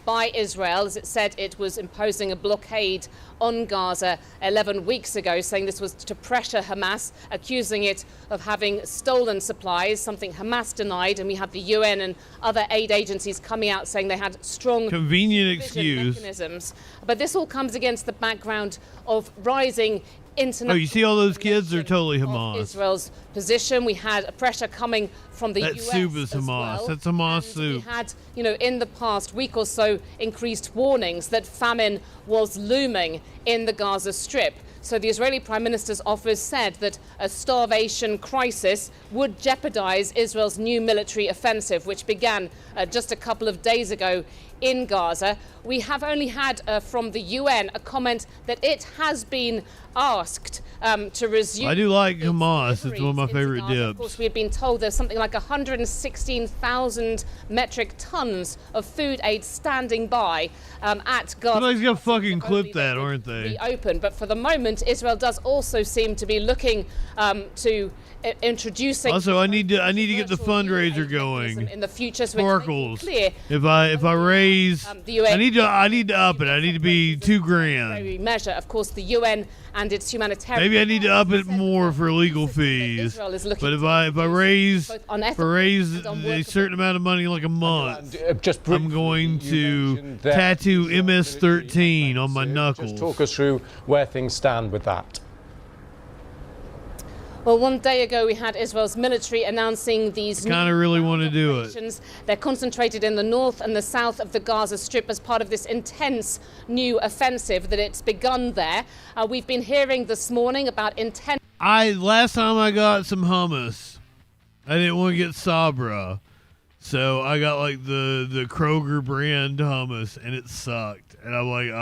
by Israel, as it said it was imposing a blockade on Gaza 11 weeks ago, saying this was to pressure Hamas, accusing it of having stolen supplies, something Hamas denied, and we had the UN and other aid agencies coming out saying they had strong convenient supervision excuse mechanisms. But this all comes against the background of rising international. Oh, you see all those kids? They're totally Hamas. Israel's position. We had pressure coming from the That US soup is as Hamas. well. That's Hamas And soup. we had, in the past week or so, increased warnings that famine was looming in the Gaza Strip. So the Israeli Prime Minister's office said that a starvation crisis would jeopardize Israel's new military offensive, which began just a couple of days ago in Gaza. We have only had from the UN a comment that it has been asked to resume. I do like Hamas. It's one of my favorite Of dips. course, we had been told there's something like 116,000 metric tons of food aid standing by at Gaza. Somebody's gonna fucking clip that, aren't they? Be open, but for the moment, Israel does also seem to be looking to introducing. Also, I need to get the fundraiser going. In the future, so Sparkles. clear. If I raise, the UN I need to up it. I need to be $2,000. measure, of course, the UN and its humanitarian. Maybe I need to up it more for legal fees. Israel is looking But if to I raise unethical a certain amount of money, like a month, I'm going to tattoo MS-13 on my knuckles. Just talk us through where things stand with that. Well, one day ago, we had Israel's military announcing these Kind of really want to do it. operations. They're concentrated in the north and the south of the Gaza Strip as part of this intense new offensive that it's begun there. We've been hearing this morning about intense. Last time I got some hummus, I didn't want to get Sabra, so I got like the Kroger brand hummus, and it sucked. And I'm like,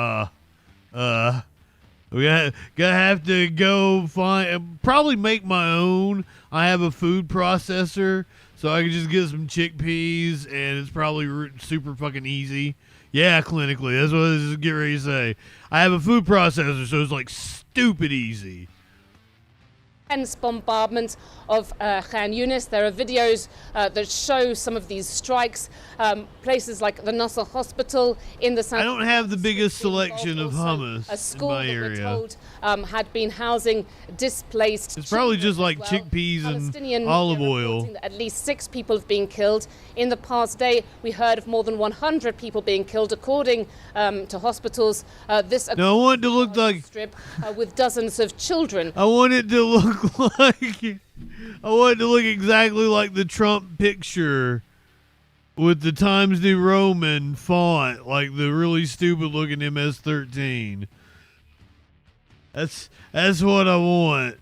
We gonna have to go find, probably make my own. I have a food processor, so I can just get some chickpeas, and it's probably super fucking easy. Yeah, clinically, that's what I was getting ready to say. I have a food processor, so it's like stupid easy. Intense bombardment of Khan Yunis. There are videos that show some of these strikes. Places like the Nasser Hospital in the south. I don't have the biggest selection of hummus A school in my that area. we're told had been housing displaced. It's probably just like chickpeas and olive oil. That at least 6 people have been killed. In the past day, we heard of more than 100 people being killed, according to hospitals. No, I want it to look like strip with dozens of children. I want it to look like I want it to look exactly like the Trump picture with the Times New Roman font, like the really stupid looking MS-13. That's what I want.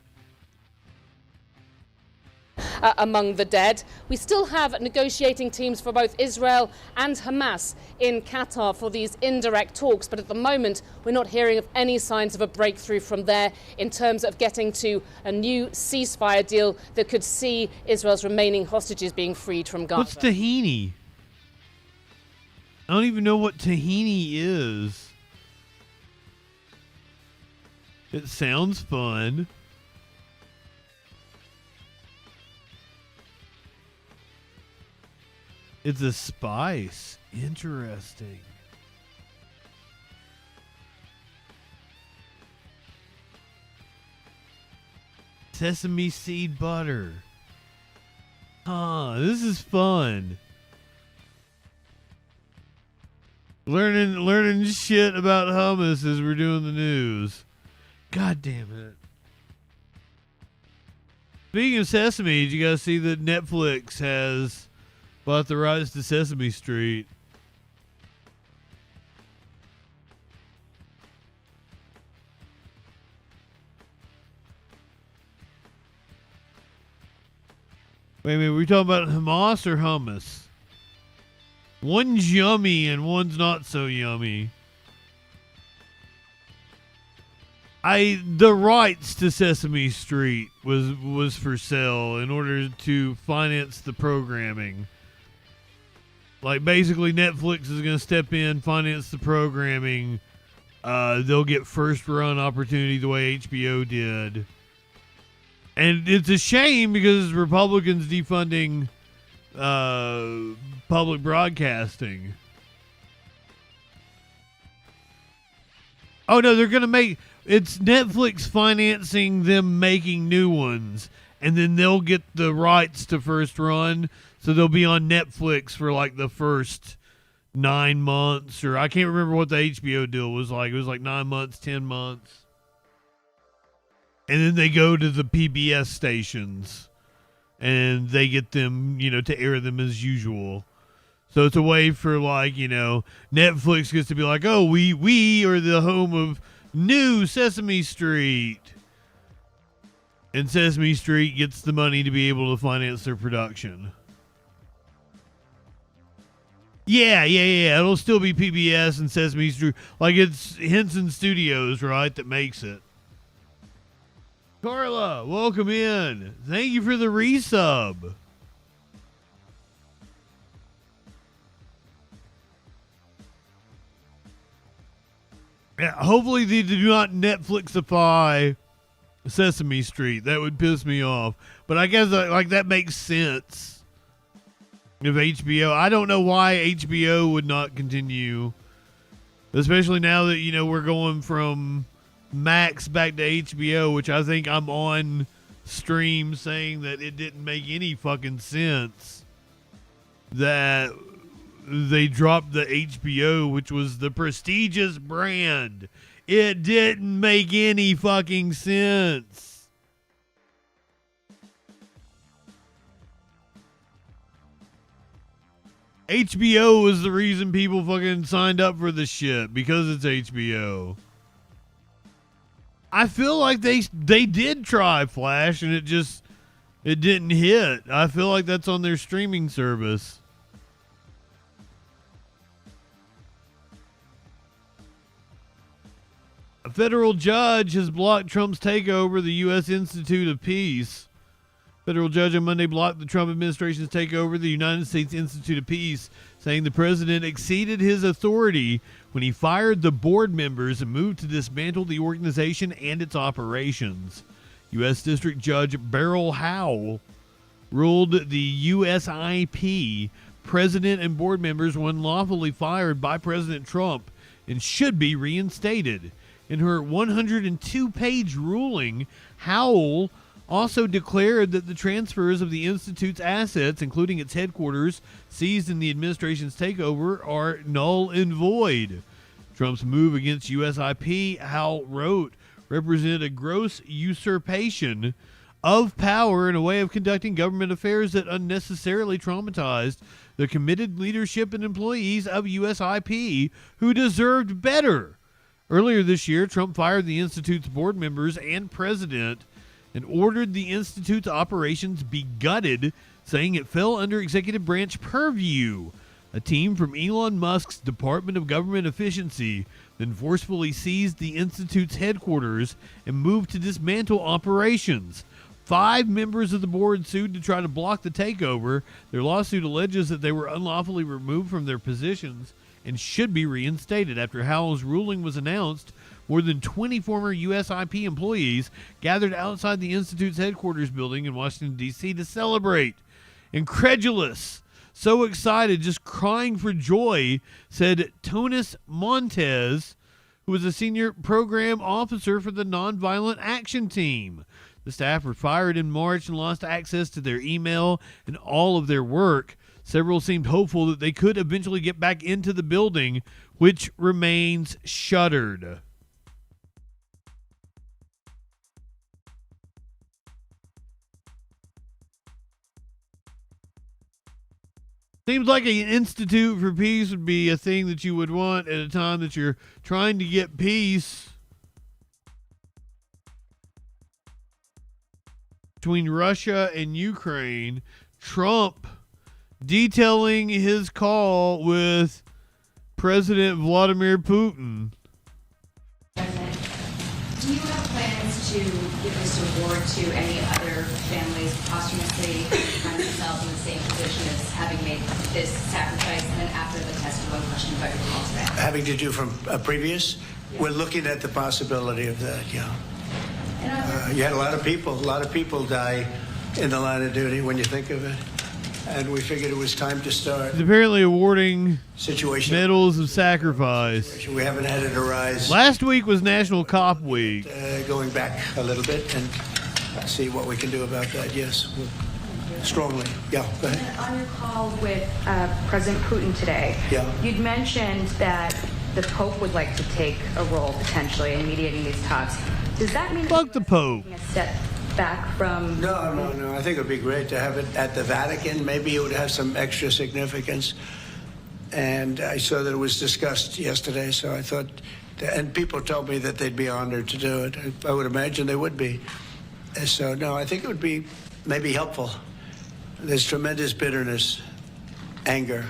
Among the dead. We still have negotiating teams for both Israel and Hamas in Qatar for these indirect talks, but at the moment we're not hearing of any signs of a breakthrough from there in terms of getting to a new ceasefire deal that could see Israel's remaining hostages being freed from Gaza. What's tahini? I don't even know what tahini is. It sounds fun. It's a spice. Interesting. Sesame seed butter. This is fun. Learning shit about hummus as we're doing the news. God damn it. Speaking of Sesame, did you guys see that Netflix has bought the rights to Sesame Street? Wait a minute, were we talking about Hamas or hummus? One's yummy and one's not so yummy. The rights to Sesame Street was for sale in order to finance the programming. Like, basically Netflix is going to step in, finance the programming. They'll get first run opportunity the way HBO did. And it's a shame because Republicans defunding public broadcasting. Oh no, they're going to make... It's Netflix financing them making new ones, and then they'll get the rights to first run, so they'll be on Netflix for like the first 9 months, or I can't remember what the HBO deal was like. It was like 9 months, 10 months. And then they go to the PBS stations, and they get them, to air them as usual. So it's a way for, like, Netflix gets to be like, oh, we are the home of new Sesame Street. And Sesame Street gets the money to be able to finance their production. Yeah. It'll still be PBS and Sesame Street. Like, it's Henson Studios, right, that makes it. Carla, welcome in. Thank you for the resub. Yeah, hopefully they do not Netflixify Sesame Street. That would piss me off. But I guess that makes sense. If HBO, I don't know why HBO would not continue, especially now that we're going from Max back to HBO, which I think I'm on stream saying that it didn't make any fucking sense that they dropped the HBO, which was the prestigious brand. It didn't make any fucking sense. HBO was the reason people fucking signed up for this shit, because it's HBO. I feel like they did try Flash and it didn't hit. I feel like that's on their streaming service. A federal judge has blocked Trump's takeover of the U.S. Institute of Peace. Federal judge on Monday blocked the Trump administration's takeover of the United States Institute of Peace, saying the president exceeded his authority when he fired the board members and moved to dismantle the organization and its operations. U.S. District Judge Beryl Howell ruled the USIP president and board members were unlawfully fired by President Trump and should be reinstated. In her 102-page ruling, Howell also declared that the transfers of the Institute's assets, including its headquarters, seized in the administration's takeover, are null and void. Trump's move against USIP, Howell wrote, represented a gross usurpation of power and a way of conducting government affairs that unnecessarily traumatized the committed leadership and employees of USIP who deserved better. Earlier this year, Trump fired the Institute's board members and president and ordered the Institute's operations be gutted, saying it fell under executive branch purview. A team from Elon Musk's Department of Government Efficiency then forcefully seized the Institute's headquarters and moved to dismantle operations. 5 members of the board sued to try to block the takeover. Their lawsuit alleges that they were unlawfully removed from their positions and should be reinstated. After Howell's ruling was announced, more than 20 former USIP employees gathered outside the Institute's headquarters building in Washington, D.C. to celebrate. Incredulous, so excited, just crying for joy, said Tonis Montez, who was a senior program officer for the Nonviolent Action Team. The staff were fired in March and lost access to their email and all of their work. Several seemed hopeful that they could eventually get back into the building, which remains shuttered. Seems like an Institute for Peace would be a thing that you would want at a time that you're trying to get peace between Russia and Ukraine. Trump detailing his call with President Vladimir Putin. Do you have plans to give this award to any other families posthumously who find themselves in the same position as having made this sacrifice and then after the test one question about your call today? Having to do from a previous? We're looking at the possibility of that, yeah. You had a lot of people die in the line of duty when you think of it. And we figured it was time to start. He's apparently awarding medals of sacrifice. We haven't had it arise. Last week was National Cop Week. Going back a little bit and see what we can do about that, yes. Strongly. Yeah, go ahead. On your call with President Putin today, you'd mentioned that the Pope would like to take a role potentially in mediating these talks. Does that mean fuck the Pope? A step back from? No. I think it would be great to have it at the Vatican. Maybe it would have some extra significance. And I saw that it was discussed yesterday, so I thought, and people told me that they'd be honored to do it. I would imagine they would be. So, no, I think it would be maybe helpful. There's tremendous bitterness, anger,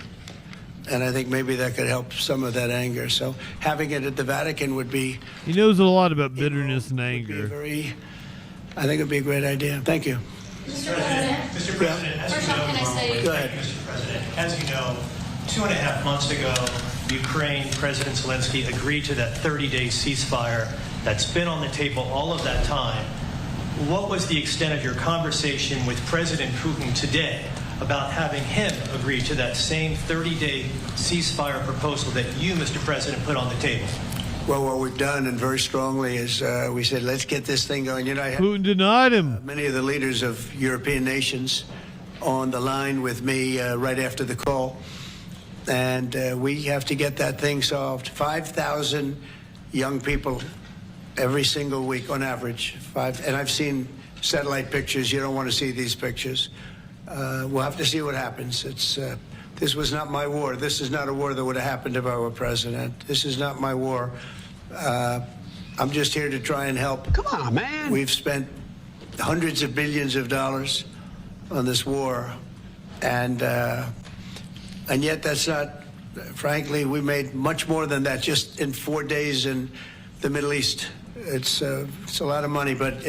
and I think maybe that could help some of that anger. So having it at the Vatican would be... He knows a lot about bitterness and anger. I think it would be a great idea. Thank you. Mr. President, as you know, can I say... Go ahead. Mr. President, as you know, 2.5 months ago, Ukraine President Zelensky agreed to that 30-day ceasefire that's been on the table all of that time. What was the extent of your conversation with President Putin today about having him agree to that same 30-day ceasefire proposal that you, Mr. President, put on the table? Well, what we've done, and very strongly, is we said, let's get this thing going. You know, I had Putin denied him. Many of the leaders of European nations on the line with me right after the call. And we have to get that thing solved. 5,000 young people every single week on average. And I've seen satellite pictures. You don't want to see these pictures. We'll have to see what happens. This was not my war. This is not a war that would have happened if I were president. This is not my war. I'm just here to try and help. Come on, man. We've spent hundreds of billions of dollars on this war. And yet that's not, frankly, we made much more than that just in 4 days in the Middle East. It's a lot of money, but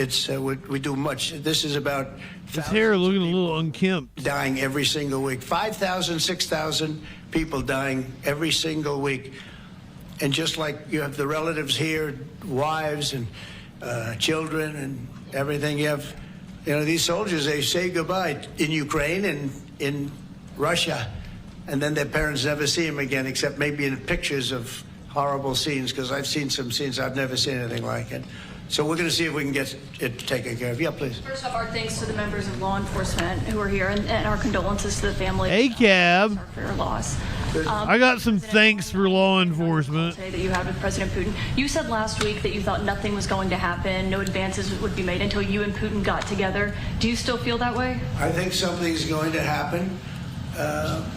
we do much. This is about his hair looking a little unkempt. Dying every single week. 5,000, 6,000 people dying every single week. And just like you have the relatives here, wives and children and everything, you have, these soldiers, they say goodbye in Ukraine and in Russia, and then their parents never see them again, except maybe in pictures of horrible scenes, because I've seen some scenes, I've never seen anything like it. So we're going to see if we can get it taken care of. Yeah, please. First off, our thanks to the members of law enforcement who are here, and our condolences to the family. Hey, Cab. For your loss. I got some thanks for law enforcement. That you had with President Putin. You said last week that you thought nothing was going to happen, no advances would be made until you and Putin got together. Do you still feel that way? I think something's going to happen.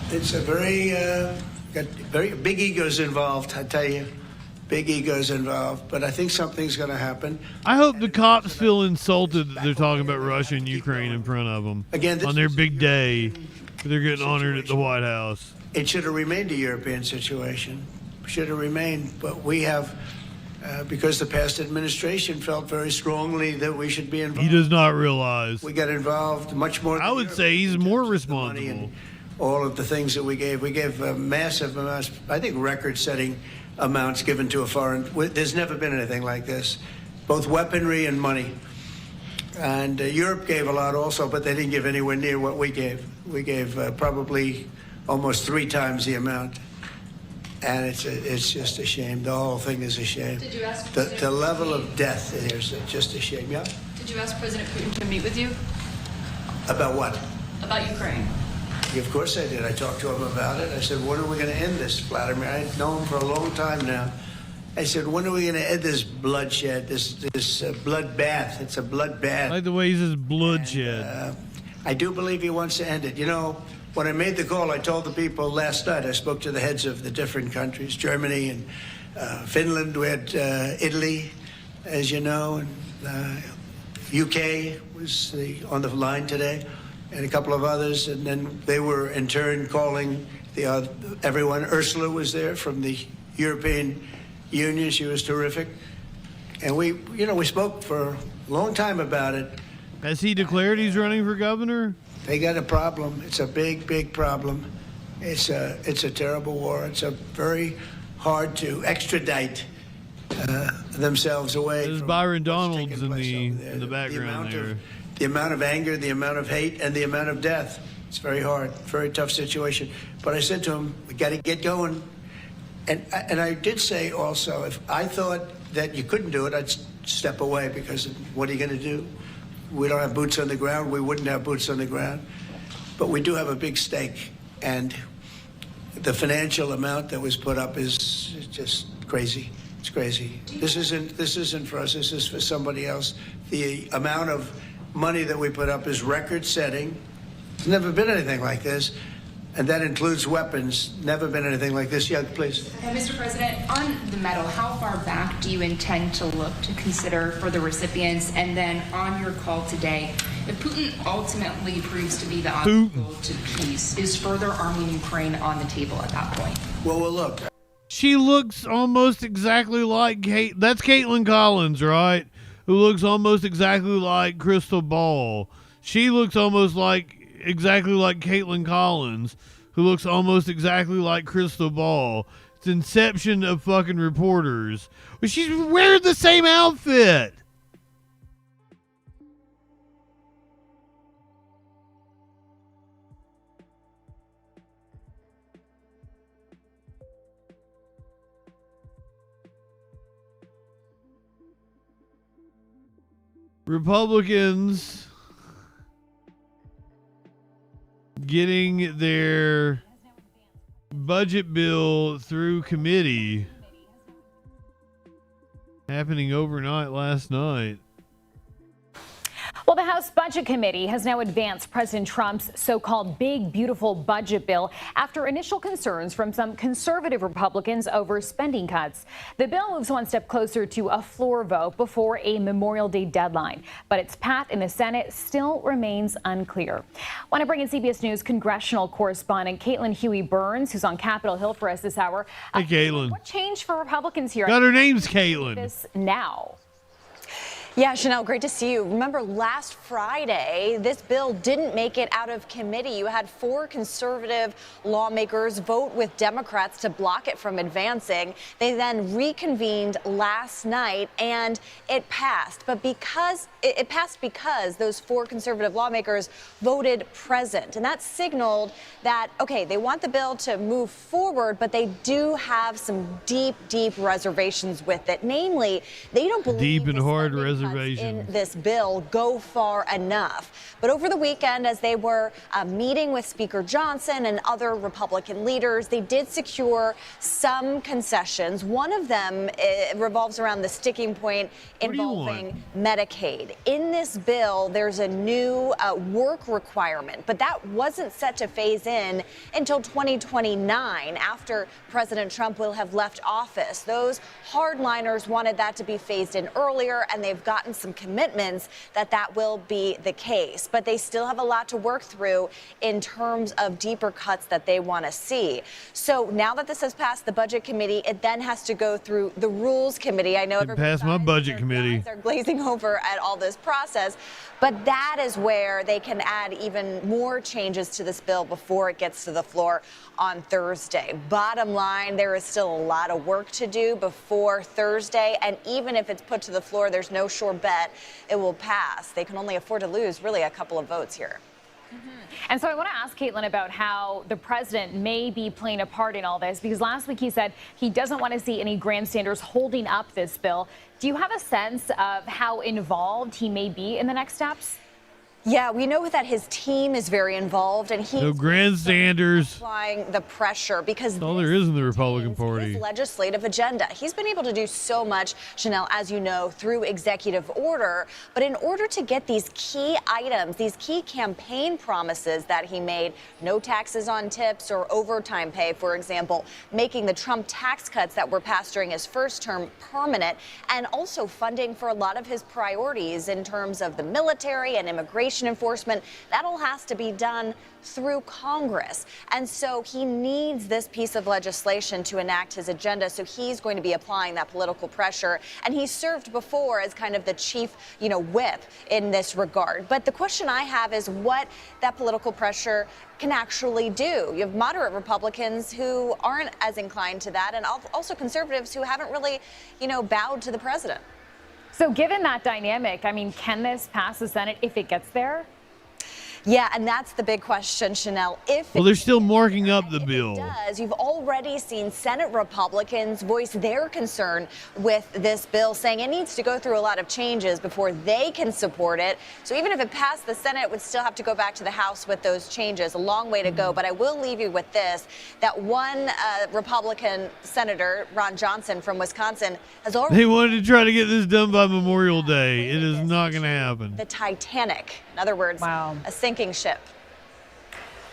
It's a got very big egos involved, I tell you. Big egos involved, but I think something's going to happen. I hope the cops feel insulted that they're talking about Russia and Ukraine in front of them on their big day. They're getting honored at the White House. It should have remained a European situation. Should have remained, but we have, because the past administration felt very strongly that we should be involved. He does not realize. We got involved much more. I would say he's more responsible. All of the things that we gave massive amounts, I think record-setting amounts given to a foreign. There's never been anything like this, both weaponry and money. And Europe gave a lot also, but they didn't give anywhere near what we gave. We gave probably almost 3 times the amount. And it's just a shame. The whole thing is a shame. Did you ask the level of death here is just a shame. Yeah. Did you ask President Putin to meet with you? About what? About Ukraine. Of course I did. I talked to him about it. I said, when are we going to end this, Vladimir? I've known him for a long time now. I said, when are we going to end this bloodshed, this bloodbath? It's a bloodbath. I like the way he says bloodshed. I do believe he wants to end it. When I made the call, I told the people last night, I spoke to the heads of the different countries, Germany and Finland. We had Italy, as you know, and UK was on the line today, and a couple of others, and then they were in turn calling everyone. Ursula was there from the European Union. She was terrific, and we spoke for a long time about it. Has he declared he's running for governor? They got a problem. It's a big, big problem. It's a terrible war. It's a very hard to extradite themselves away. There's Byron Donalds in the background there. The amount of anger, the amount of hate, and the amount of death. It's very hard, very tough situation. But I said to him, we got to get going. And I did say also, if I thought that you couldn't do it, I'd step away, because what are you going to do? We don't have boots on the ground. We wouldn't have boots on the ground. But we do have a big stake. And the financial amount that was put up is just crazy. It's crazy. This isn't for us. This is for somebody else. The amount of money that we put up is record-setting. There's never been anything like this. And that includes weapons. Never been anything like this. Yeah, please. Mr. President, on the medal, how far back do you intend to look to consider for the recipients? And then on your call today, if Putin ultimately proves to be the obstacle to peace, is further arming Ukraine on the table at that point? Well, look. She looks almost exactly like Kate. That's Caitlin Collins, right? Who looks almost exactly like Crystal Ball. She looks almost exactly like Caitlin Collins, who looks almost exactly like Crystal Ball. It's Inception of fucking reporters. But she's wearing the same outfit. Republicans getting their budget bill through committee happening overnight last night. Well, the House House Budget Committee has now advanced President Trump's so-called Big Beautiful Budget bill after initial concerns from some conservative Republicans over spending cuts. The bill moves one step closer to a floor vote before a Memorial Day deadline, but its path in the Senate still remains unclear. I want to bring in CBS News congressional correspondent Caitlin Huey-Burns, who's on Capitol Hill for us this hour. Hey, Caitlin. What changed for Republicans here? Got her name's Caitlin. This now. Yeah, Chanel, great to see you. Remember last Friday, this bill didn't make it out of committee. You had 4 conservative lawmakers vote with Democrats to block it from advancing. They then reconvened last night and it passed. But because it passed because those 4 conservative lawmakers voted present. And that signaled that, okay, they want the bill to move forward, but they do have some deep, deep reservations with it. Namely, they don't believe deep and hard reservations in this bill go far enough. But over the weekend, as they were meeting with Speaker Johnson and other Republican leaders, they did secure some concessions. One of them revolves around the sticking point involving Medicaid. In this bill, there's a new work requirement, but that wasn't set to phase in until 2029, after President Trump will have left office. Those hardliners wanted that to be phased in earlier, and they've gotten some commitments that that will be the case. But they still have a lot to work through in terms of deeper cuts that they want to see. So now that this has passed the Budget Committee, it then has to go through the Rules Committee. I know Passed my Budget Committee. They're glazing over at all this process, but that is where they can add even more changes to this bill before it gets to the floor on Thursday. Bottom line, there is still a lot of work to do before Thursday, and even if it's put to the floor, there's no sure bet it will pass. They can only afford to lose really a couple of votes here. And so I want to ask Caitlin about how the president may be playing a part in all this, because last week he said he doesn't want to see any grandstanders holding up this bill. Do you have a sense of how involved he may be in the next steps? Yeah, we know that his team is very involved, and he's no grandstanders applying the pressure because all there is in the Republican Party. His legislative agenda. He's been able to do so much, Chanel, as you know, through executive order. But in order to get these key items, these key campaign promises that he made, no taxes on tips or overtime pay, for example, making the Trump tax cuts that were passed during his first term permanent, and also funding for a lot of his priorities in terms of the military and immigration enforcement, that all has to be done through Congress. And so he needs this piece of legislation to enact his agenda. So he's going to be applying that political pressure. And he's served before as kind of the chief, whip in this regard. But the question I have is what that political pressure can actually do. You have moderate Republicans who aren't as inclined to that, and also conservatives who haven't really, bowed to the president. So given that dynamic, I mean, can this pass the Senate if it gets there? Yeah, and that's the big question, Chanel. Well, they're still marking up the bill. You've already seen Senate Republicans voice their concern with this bill, saying it needs to go through a lot of changes before they can support it. So even if it passed the Senate, it would still have to go back to the House with those changes. A long way to go. But I will leave you with this, that one Republican Senator, Ron Johnson from Wisconsin, has already... They wanted to try to get this done by Memorial Day. It is not going to happen. The Titanic. In other words, a sinking ship.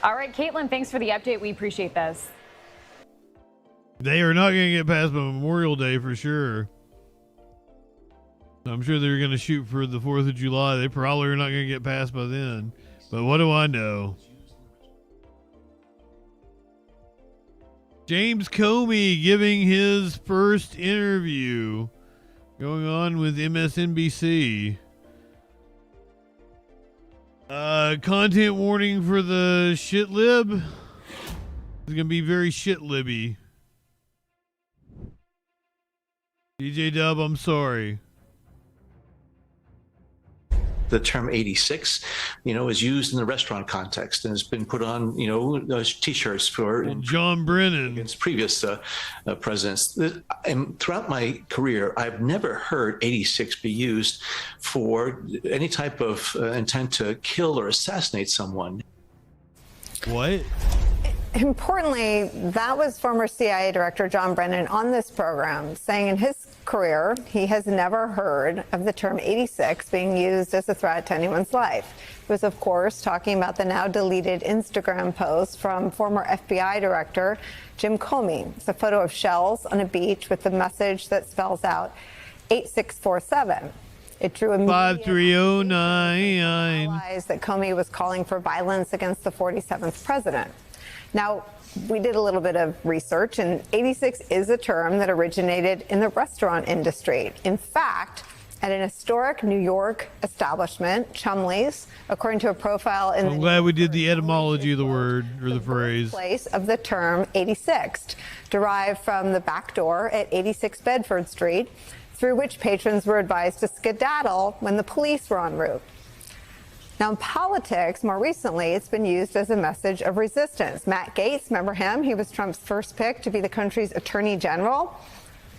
All right, Caitlin, thanks for the update. We appreciate this. They are not going to get past by Memorial Day for sure. I'm sure they're going to shoot for the 4th of July. They probably are not going to get past by then. But what do I know? James Comey giving his first interview going on with MSNBC. Content warning for the shit lib. It's gonna be very shit libby. DJ Dub, I'm sorry. The term 86, is used in the restaurant context and has been put on, those T-shirts for John Brennan against previous presidents. And throughout my career, I've never heard 86 be used for any type of intent to kill or assassinate someone. What? Importantly, that was former CIA Director John Brennan on this program, saying in his career he has never heard of the term 86 being used as a threat to anyone's life. He was, of course, talking about the now deleted Instagram post from former FBI Director Jim Comey. It's a photo of shells on a beach with the message that spells out 8647. It drew immediate 53099 realized that Comey was calling for violence against the 47th president. Now, we did a little bit of research, and 86 is a term that originated in the restaurant industry. In fact, at an historic New York establishment, Chumley's, according to a profile in I'm glad we did the etymology of the word or the phrase. Place of the term 86th, derived from the back door at 86 Bedford Street, through which patrons were advised to skedaddle when the police were en route. Now, in politics, more recently, it's been used as a message of resistance. Matt Gaetz, remember him? He was Trump's first pick to be the country's attorney general.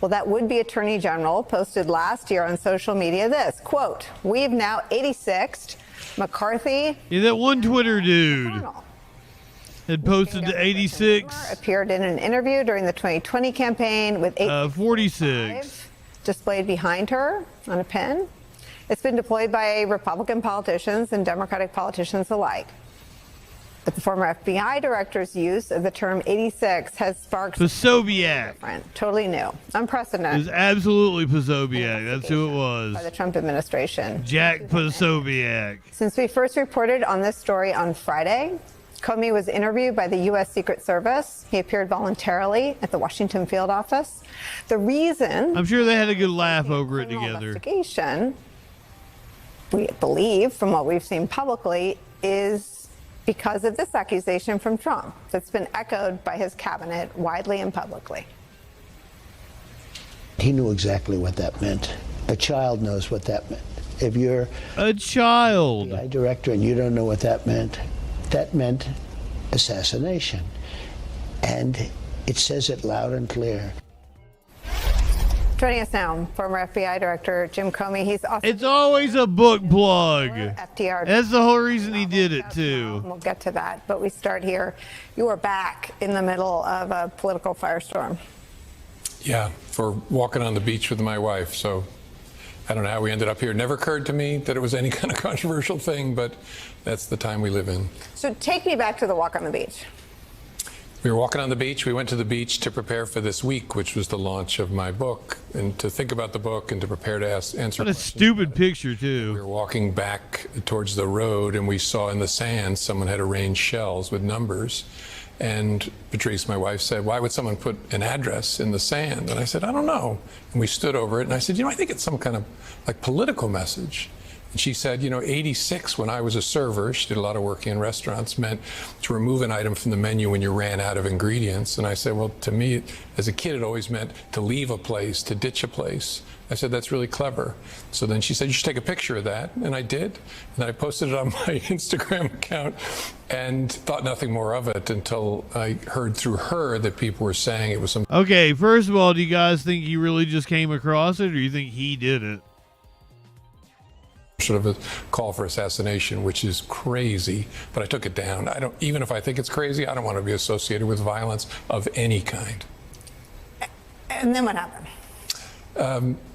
Well, that would-be attorney general posted last year on social media this, quote, "We've now 86'd McCarthy." Yeah, that one Twitter dude had posted to 86. Appeared in an interview during the 2020 campaign with 46 displayed behind her on a pin. It's been deployed by Republican politicians and Democratic politicians alike. But the former FBI director's use of the term 86 has sparked Posobiec. Totally new, It unprecedented was absolutely Posobiec. That's who it was. by the Trump administration. Jack Posobiec. Since we first reported on this story on Friday, Comey was interviewed by the U.S. Secret Service. He appeared voluntarily at the Washington field office. The reason I'm sure they had a good laugh over it together. investigation, we believe from what we've seen publicly, is because of this accusation from Trump that's been echoed by his cabinet widely and publicly. He knew exactly what that meant. A child knows what that meant. If you're a child FBI director and you don't know what that meant assassination. And it says it loud and clear. Joining us now, former FBI Director Jim Comey. He's also It's always a book plug. FDR. That's the whole reason he did it, too. We'll get to that, but we start here. You are back in the middle of a political firestorm. Yeah, for walking on the beach with my wife. So I don't know how we ended up here. It never occurred to me that it was any kind of controversial thing, but that's the time we live in. So take me back to the walk on the beach. We were walking on the beach. We went to the beach to prepare for this week, which was the launch of my book, and to think about the book and to prepare to answer What a stupid picture, too. We were walking back towards the road, and we saw in the sand someone had arranged shells with numbers. And Patrice, my wife, said, "Why would someone put an address in the sand?" And I said, "I don't know." And we stood over it, and I said, "I think it's some kind of like political message." And she said, 86, when I was a server, she did a lot of work in restaurants, meant to remove an item from the menu when you ran out of ingredients. And I said, well, to me, as a kid, it always meant to leave a place, to ditch a place. I said, that's really clever. So then she said, you should take a picture of that. And I did. And then I posted it on my Instagram account and thought nothing more of it until I heard through her that people were saying it was some... Okay, first of all, do you guys think he really just came across it, or do you think he did it? Sort of a call for assassination, which is crazy, but I took it down. Even if I think it's crazy, I don't want to be associated with violence of any kind. And then what happened?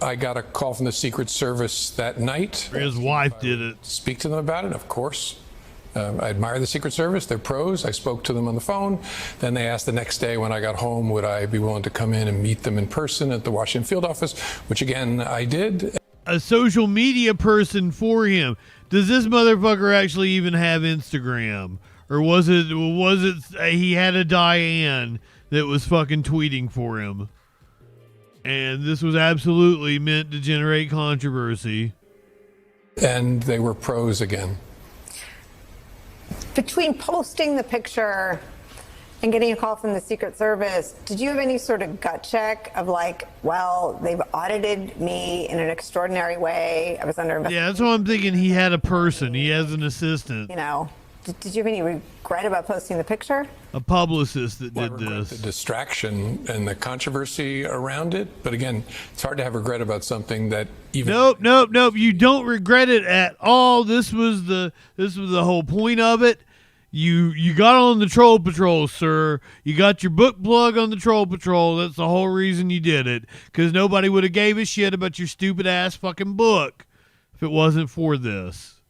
I got a call from the Secret Service that night. His wife did it. Speak to them about it, of course. I admire the Secret Service. They're pros. I spoke to them on the phone. Then they asked the next day when I got home, would I be willing to come in and meet them in person at the Washington field office, which again, I did. A social media person for him. Does this motherfucker actually even have Instagram? Or was it he had a Diane that was fucking tweeting for him? And this was absolutely meant to generate controversy. And they were pros again. Between posting the picture and getting a call from the Secret Service, did you have any sort of gut check of like, well, they've audited me in an extraordinary way. I was under investigation. Yeah, that's what I'm thinking. He had a person. He has an assistant. Did you have any regret about posting the picture? A publicist that did this. The distraction and the controversy around it. But again, it's hard to have regret about something that even... Nope. You don't regret it at all. This was the whole point of it. You got on the Troll Patrol, sir. You got your book plug on the Troll Patrol. That's the whole reason you did it. Because nobody would have gave a shit about your stupid ass fucking book if it wasn't for this.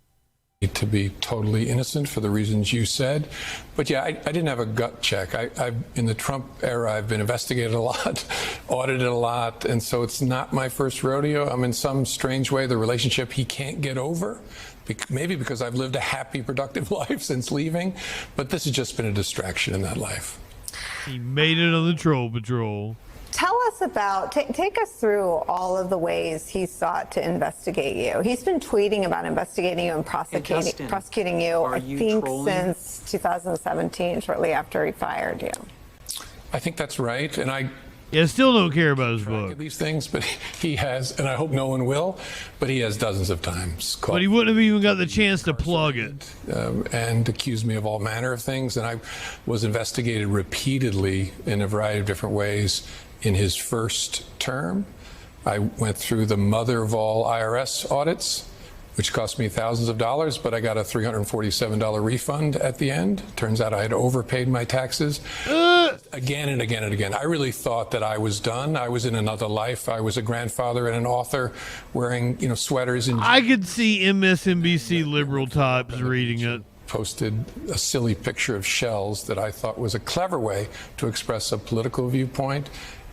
To be totally innocent for the reasons you said. But yeah, I didn't have a gut check. In the Trump era, I've been investigated a lot, audited a lot, and so it's not my first rodeo. I'm in some strange way the relationship he can't get over. Maybe because I've lived a happy, productive life since leaving, but this has just been a distraction in that life. He made it on the Troll Patrol. Tell us about, take us through all of the ways he sought to investigate you. He's been tweeting about investigating you and prosecuting you, I think, since 2017, shortly after he fired you. I think that's right, and I still don't care about his book. These things, but he has, and I hope no one will, but he has dozens of times called. But he wouldn't have even got the chance to plug it. And accused me of all manner of things, and I was investigated repeatedly in a variety of different ways. In his first term, I went through the mother of all IRS audits, which cost me thousands of dollars, but I got a $347 refund at the end. Turns out I had overpaid my taxes again and again and again. I really thought that I was done. I was in another life. I was a grandfather and an author wearing, sweaters. And I could see MSNBC liberal types reading it. Posted a silly picture of shells that I thought was a clever way to express a political viewpoint.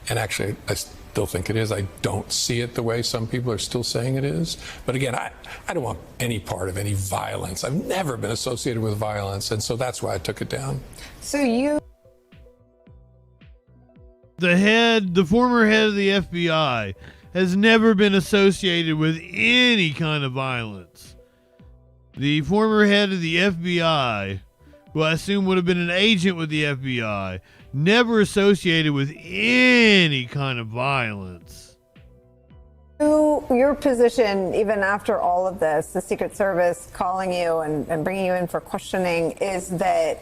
And actually, I still think it is. I don't see it the way some people are still saying it is. But again, I don't want any part of any violence. I've never been associated with violence, and so that's why I took it down. So you... The former head of the FBI has never been associated with any kind of violence. The former head of the FBI, who I assume would have been an agent with the FBI, never associated with any kind of violence. Your position, even after all of this, the Secret Service calling you and bringing you in for questioning, is that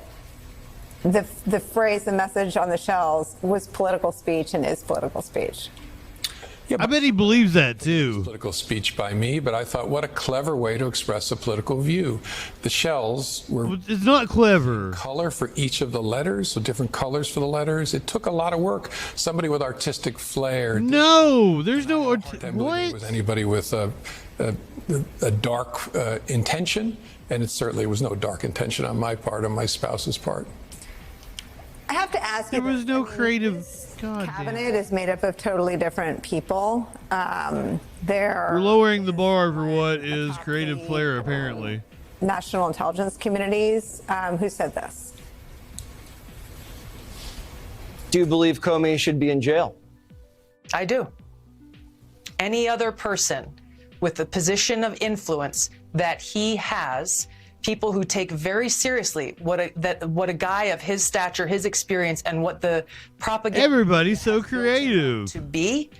the phrase, the message on the shells was political speech and is political speech. Yeah, I bet he believes that too. Political speech by me, but I thought, what a clever way to express a political view. The shells were... It's not clever. Color for each of the letters, so different colors for the letters. It took a lot of work. Somebody with artistic flair. No, there's no... What? With anybody with a dark intention, and it certainly was no dark intention on my part, on my spouse's part. I have to ask you... There was no creative... Cabinet is made up of totally different people. We're lowering the bar for what is creative flair, apparently. National intelligence communities. Who said this? Do you believe Comey should be in jail? I do. Any other person with the position of influence that he has, people who take very seriously what a guy of his stature, his experience, and what the propaganda... Everybody's so creative. ...to be,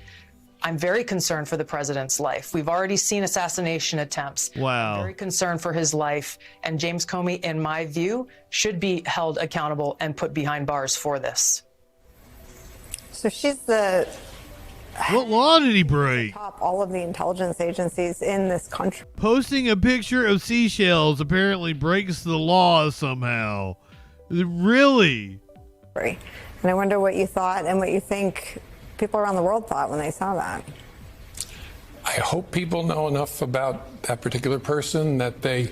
I'm very concerned for the president's life. We've already seen assassination attempts. Wow. I'm very concerned for his life. And James Comey, in my view, should be held accountable and put behind bars for this. So she's the... What law did he break? Top all of the intelligence agencies in this country. Posting a picture of seashells apparently breaks the law somehow. Really? And I wonder what you thought and what you think people around the world thought when they saw that. I hope people know enough about that particular person that they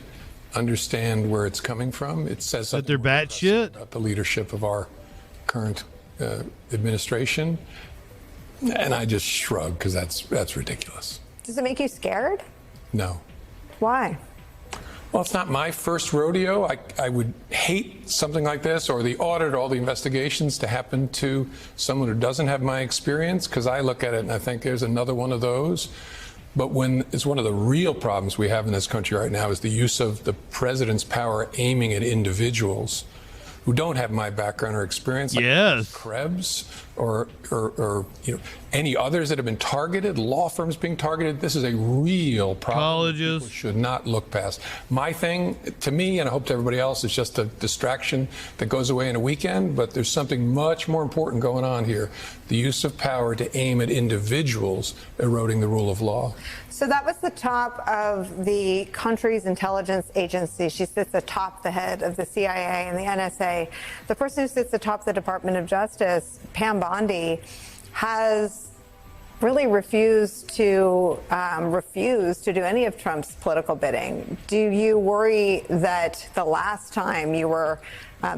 understand where it's coming from. It says that they're batshit about the leadership of our current administration. And I just shrug because that's ridiculous. Does it make you scared? No. Why? Well, it's not my first rodeo. I would hate something like this, or the audit, or all the investigations, to happen to someone who doesn't have my experience, because I look at it and I think there's another one of those. But when it's one of the real problems we have in this country right now is the use of the president's power aiming at individuals who don't have my background or experience, like Yes. Krebs or any others that have been targeted, law firms being targeted. This is a real problem. Colleges people should not look past. My thing, to me, and I hope to everybody else, is just a distraction that goes away in a weekend. But there's something much more important going on here: the use of power to aim at individuals, eroding the rule of law. So that was the top of the country's intelligence agency. She sits atop the head of the CIA and the NSA. The person who sits atop the Department of Justice, Pam Bondi, has really refused to do any of Trump's political bidding. Do you worry that the last time you were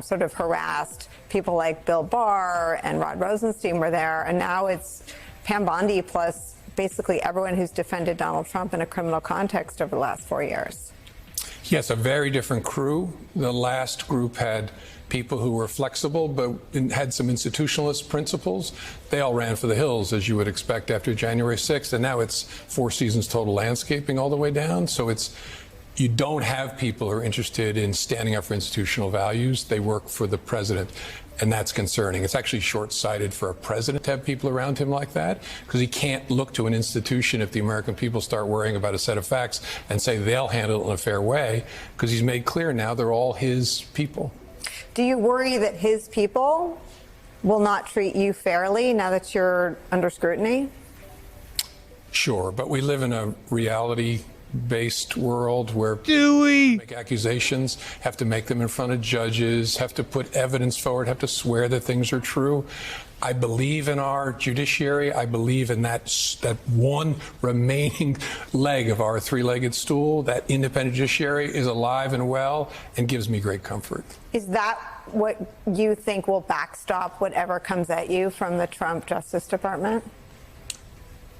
sort of harassed, people like Bill Barr and Rod Rosenstein were there, and now it's Pam Bondi plus basically everyone who's defended Donald Trump in a criminal context over the last 4 years? Yes, a very different crew. The last group had people who were flexible but had some institutionalist principles. They all ran for the hills, as you would expect after January 6th, and now it's Four Seasons total landscaping all the way down. So you don't have people who are interested in standing up for institutional values. They work for the president, and that's concerning. It's actually short-sighted for a president to have people around him like that, because he can't look to an institution if the American people start worrying about a set of facts and say they'll handle it in a fair way, because he's made clear now they're all his people. Do you worry that his people will not treat you fairly now that you're under scrutiny? Sure, but we live in a reality-based world where make accusations, have to make them in front of judges, have to put evidence forward, have to swear that things are true. I believe in our judiciary. I believe in that one remaining leg of our three-legged stool. That independent judiciary is alive and well and gives me great comfort. Is that what you think will backstop whatever comes at you from the Trump Justice Department?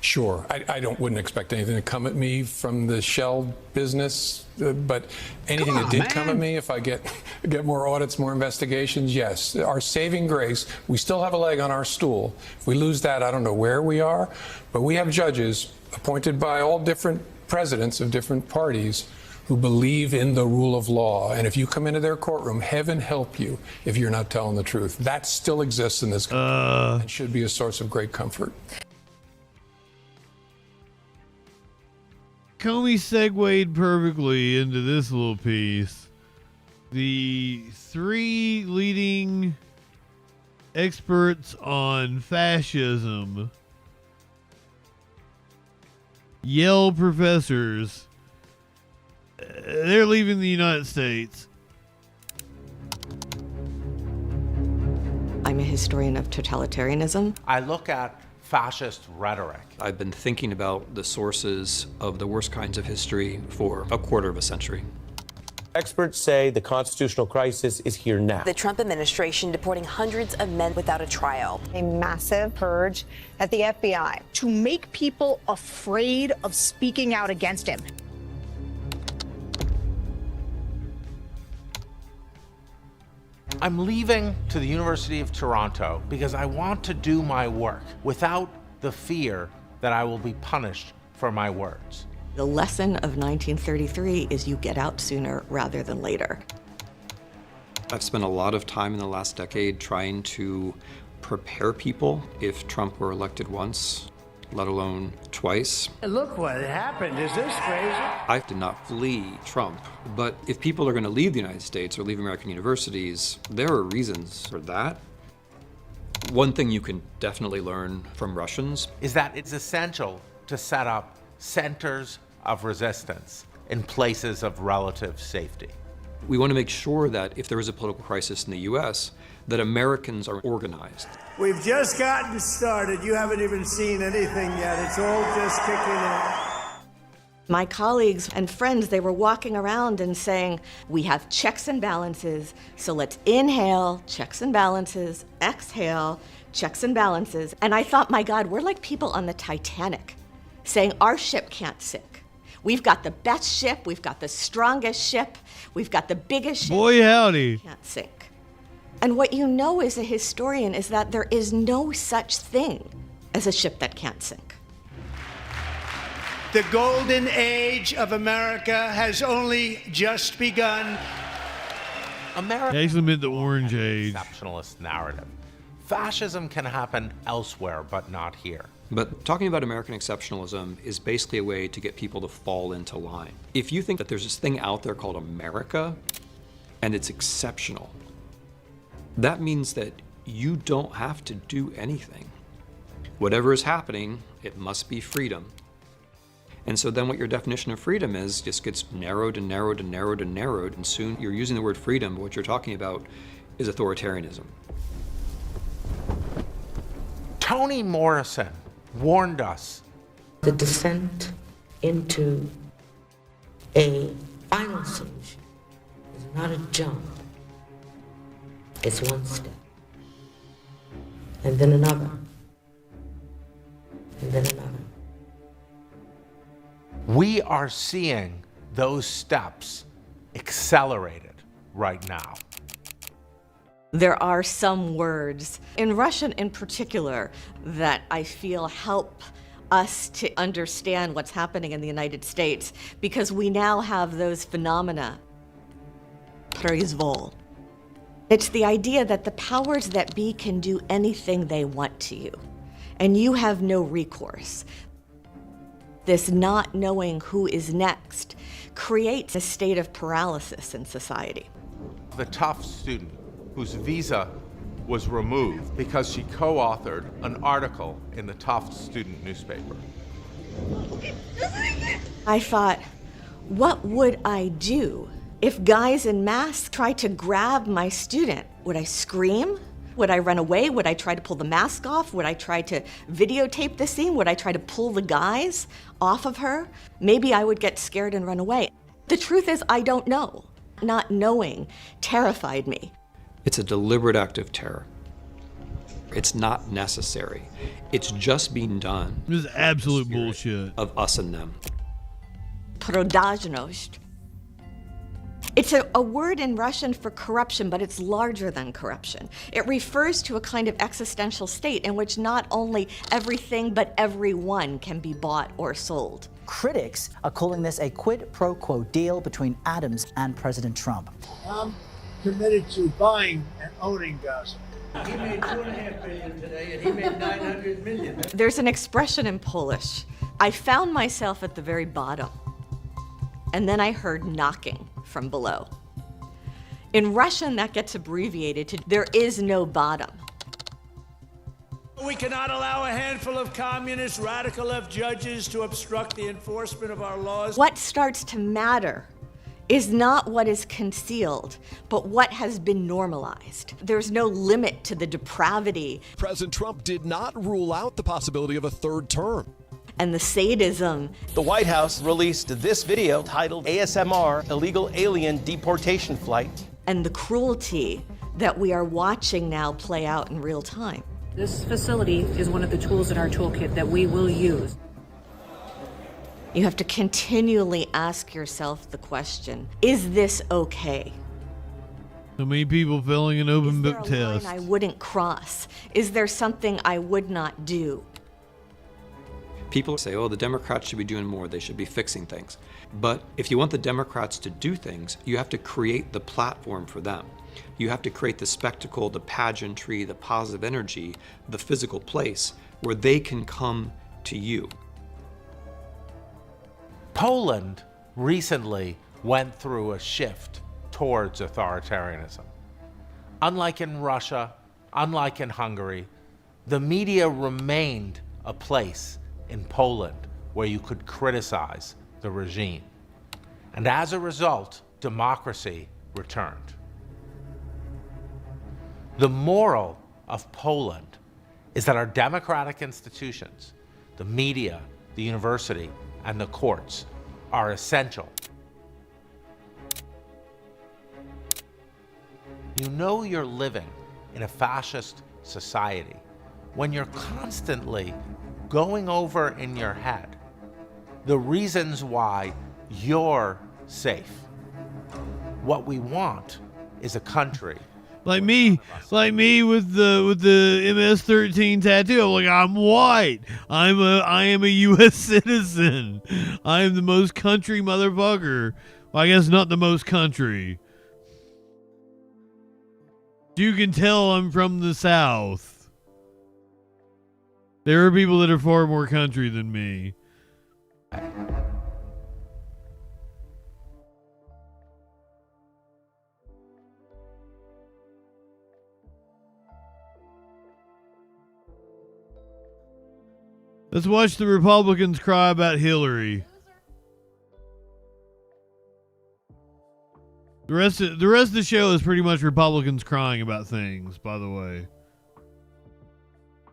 Sure. I wouldn't expect anything to come at me from the shell business, but anything that did come at me, if I get more audits, more investigations, yes. Our saving grace, we still have a leg on our stool. If we lose that, I don't know where we are, but we have judges appointed by all different presidents of different parties who believe in the rule of law. And if you come into their courtroom, heaven help you if you're not telling the truth. That still exists in this country and should be a source of great comfort. Comey segued perfectly into this little piece. The three leading experts on fascism, Yale professors, they're leaving the United States. I'm a historian of totalitarianism. I look at fascist rhetoric. I've been thinking about the sources of the worst kinds of history for a quarter of a century. Experts say the constitutional crisis is here now. The Trump administration deporting hundreds of men without a trial. A massive purge at the FBI. To make people afraid of speaking out against him. I'm leaving to the University of Toronto because I want to do my work without the fear that I will be punished for my words. The lesson of 1933 is you get out sooner rather than later. I've spent a lot of time in the last decade trying to prepare people if Trump were elected once, let alone twice. Look what happened. Is this crazy? I did not flee Trump, but if people are going to leave the United States or leave American universities, there are reasons for that. One thing you can definitely learn from Russians is that it's essential to set up centers of resistance in places of relative safety. We want to make sure that if there is a political crisis in the US, that Americans are organized. We've just gotten started. You haven't even seen anything yet. It's all just kicking in. My colleagues and friends, they were walking around and saying, we have checks and balances, so let's inhale, checks and balances, exhale, checks and balances. And I thought, my God, we're like people on the Titanic saying our ship can't sink. We've got the best ship, we've got the strongest ship, we've got the biggest ship. Boy, howdy. Can't sink. And what you know as a historian is that there is no such thing as a ship that can't sink. The golden age of America has only just begun. America They actually meant the Orange Age. exceptionalist narrative. Fascism can happen elsewhere, but not here. But talking about American exceptionalism is basically a way to get people to fall into line. If you think that there's this thing out there called America, and it's exceptional, that means that you don't have to do anything. Whatever is happening, it must be freedom. And so then what your definition of freedom is just gets narrowed and narrowed and narrowed and narrowed, and soon you're using the word freedom, but what you're talking about is authoritarianism. Toni Morrison warned us. The descent into a final solution is not a jump. It's one step. And then another. And then another. We are seeing those steps accelerated right now. There are some words, in Russian in particular, that I feel help us to understand what's happening in the United States, because we now have those phenomena. Произвол. It's the idea that the powers that be can do anything they want to you, and you have no recourse. This not knowing who is next creates a state of paralysis in society. The Tufts student whose visa was removed because she co-authored an article in the Tufts student newspaper. I thought, what would I do if guys in masks tried to grab my student? Would I scream? Would I run away? Would I try to pull the mask off? Would I try to videotape the scene? Would I try to pull the guys off of her? Maybe I would get scared and run away. The truth is, I don't know. Not knowing terrified me. It's a deliberate act of terror. It's not necessary. It's just being done. This is absolute bullshit. Of us and them. Продажность. It's a word in Russian for corruption, but it's larger than corruption. It refers to a kind of existential state in which not only everything but everyone can be bought or sold. Critics are calling this a quid pro quo deal between Adams and President Trump. I'm committed to buying and owning Gaza. He made $2.5 billion today, and he made $900 million. There's an expression in Polish. I found myself at the very bottom, and then I heard knocking from below. In Russian, that gets abbreviated to there is no bottom. We cannot allow a handful of communist radical left judges to obstruct the enforcement of our laws. What starts to matter is not what is concealed, but what has been normalized. There's no limit to the depravity. President Trump did not rule out the possibility of a third term. And the sadism. The White House released this video titled ASMR, Illegal Alien Deportation Flight. And the cruelty that we are watching now play out in real time. This facility is one of the tools in our toolkit that we will use. You have to continually ask yourself the question, is this okay? So many people failing an open book Is there a line test. I wouldn't cross? Is there something I would not do? People say, oh, the Democrats should be doing more, they should be fixing things. But if you want the Democrats to do things, you have to create the platform for them. You have to create the spectacle, the pageantry, the positive energy, the physical place where they can come to you. Poland recently went through a shift towards authoritarianism. Unlike in Russia, unlike in Hungary, the media remained a place in Poland where you could criticize the regime. And as a result, democracy returned. The moral of Poland is that our democratic institutions, the media, the university, and the courts are essential. You know you're living in a fascist society when you're constantly going over in your head the reasons why you're safe. What we want is a country Like me with the MS-13 tattoo. I'm like, I'm white. I am a U.S. citizen. I am the most country motherfucker. Well, I guess not the most country. You can tell I'm from the South. There are people that are far more country than me. Let's watch the Republicans cry about Hillary. The rest of the show is pretty much Republicans crying about things, by the way.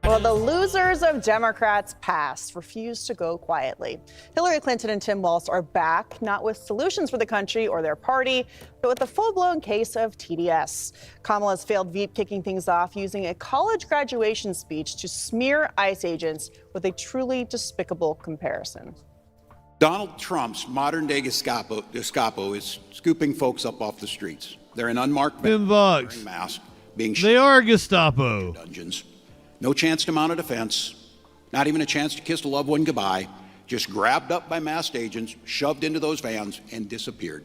Well, the losers of Democrats' past refuse to go quietly. Hillary Clinton and Tim Walz are back, not with solutions for the country or their party, but with a full-blown case of TDS. Kamala's failed Veep kicking things off using a college graduation speech to smear ICE agents with a truly despicable comparison. Donald Trump's modern-day Gestapo is scooping folks up off the streets. They're in unmarked $10. masks, being They are Gestapo. Dungeons. No chance to mount a defense, not even a chance to kiss a loved one goodbye, just grabbed up by masked agents, shoved into those vans, and disappeared.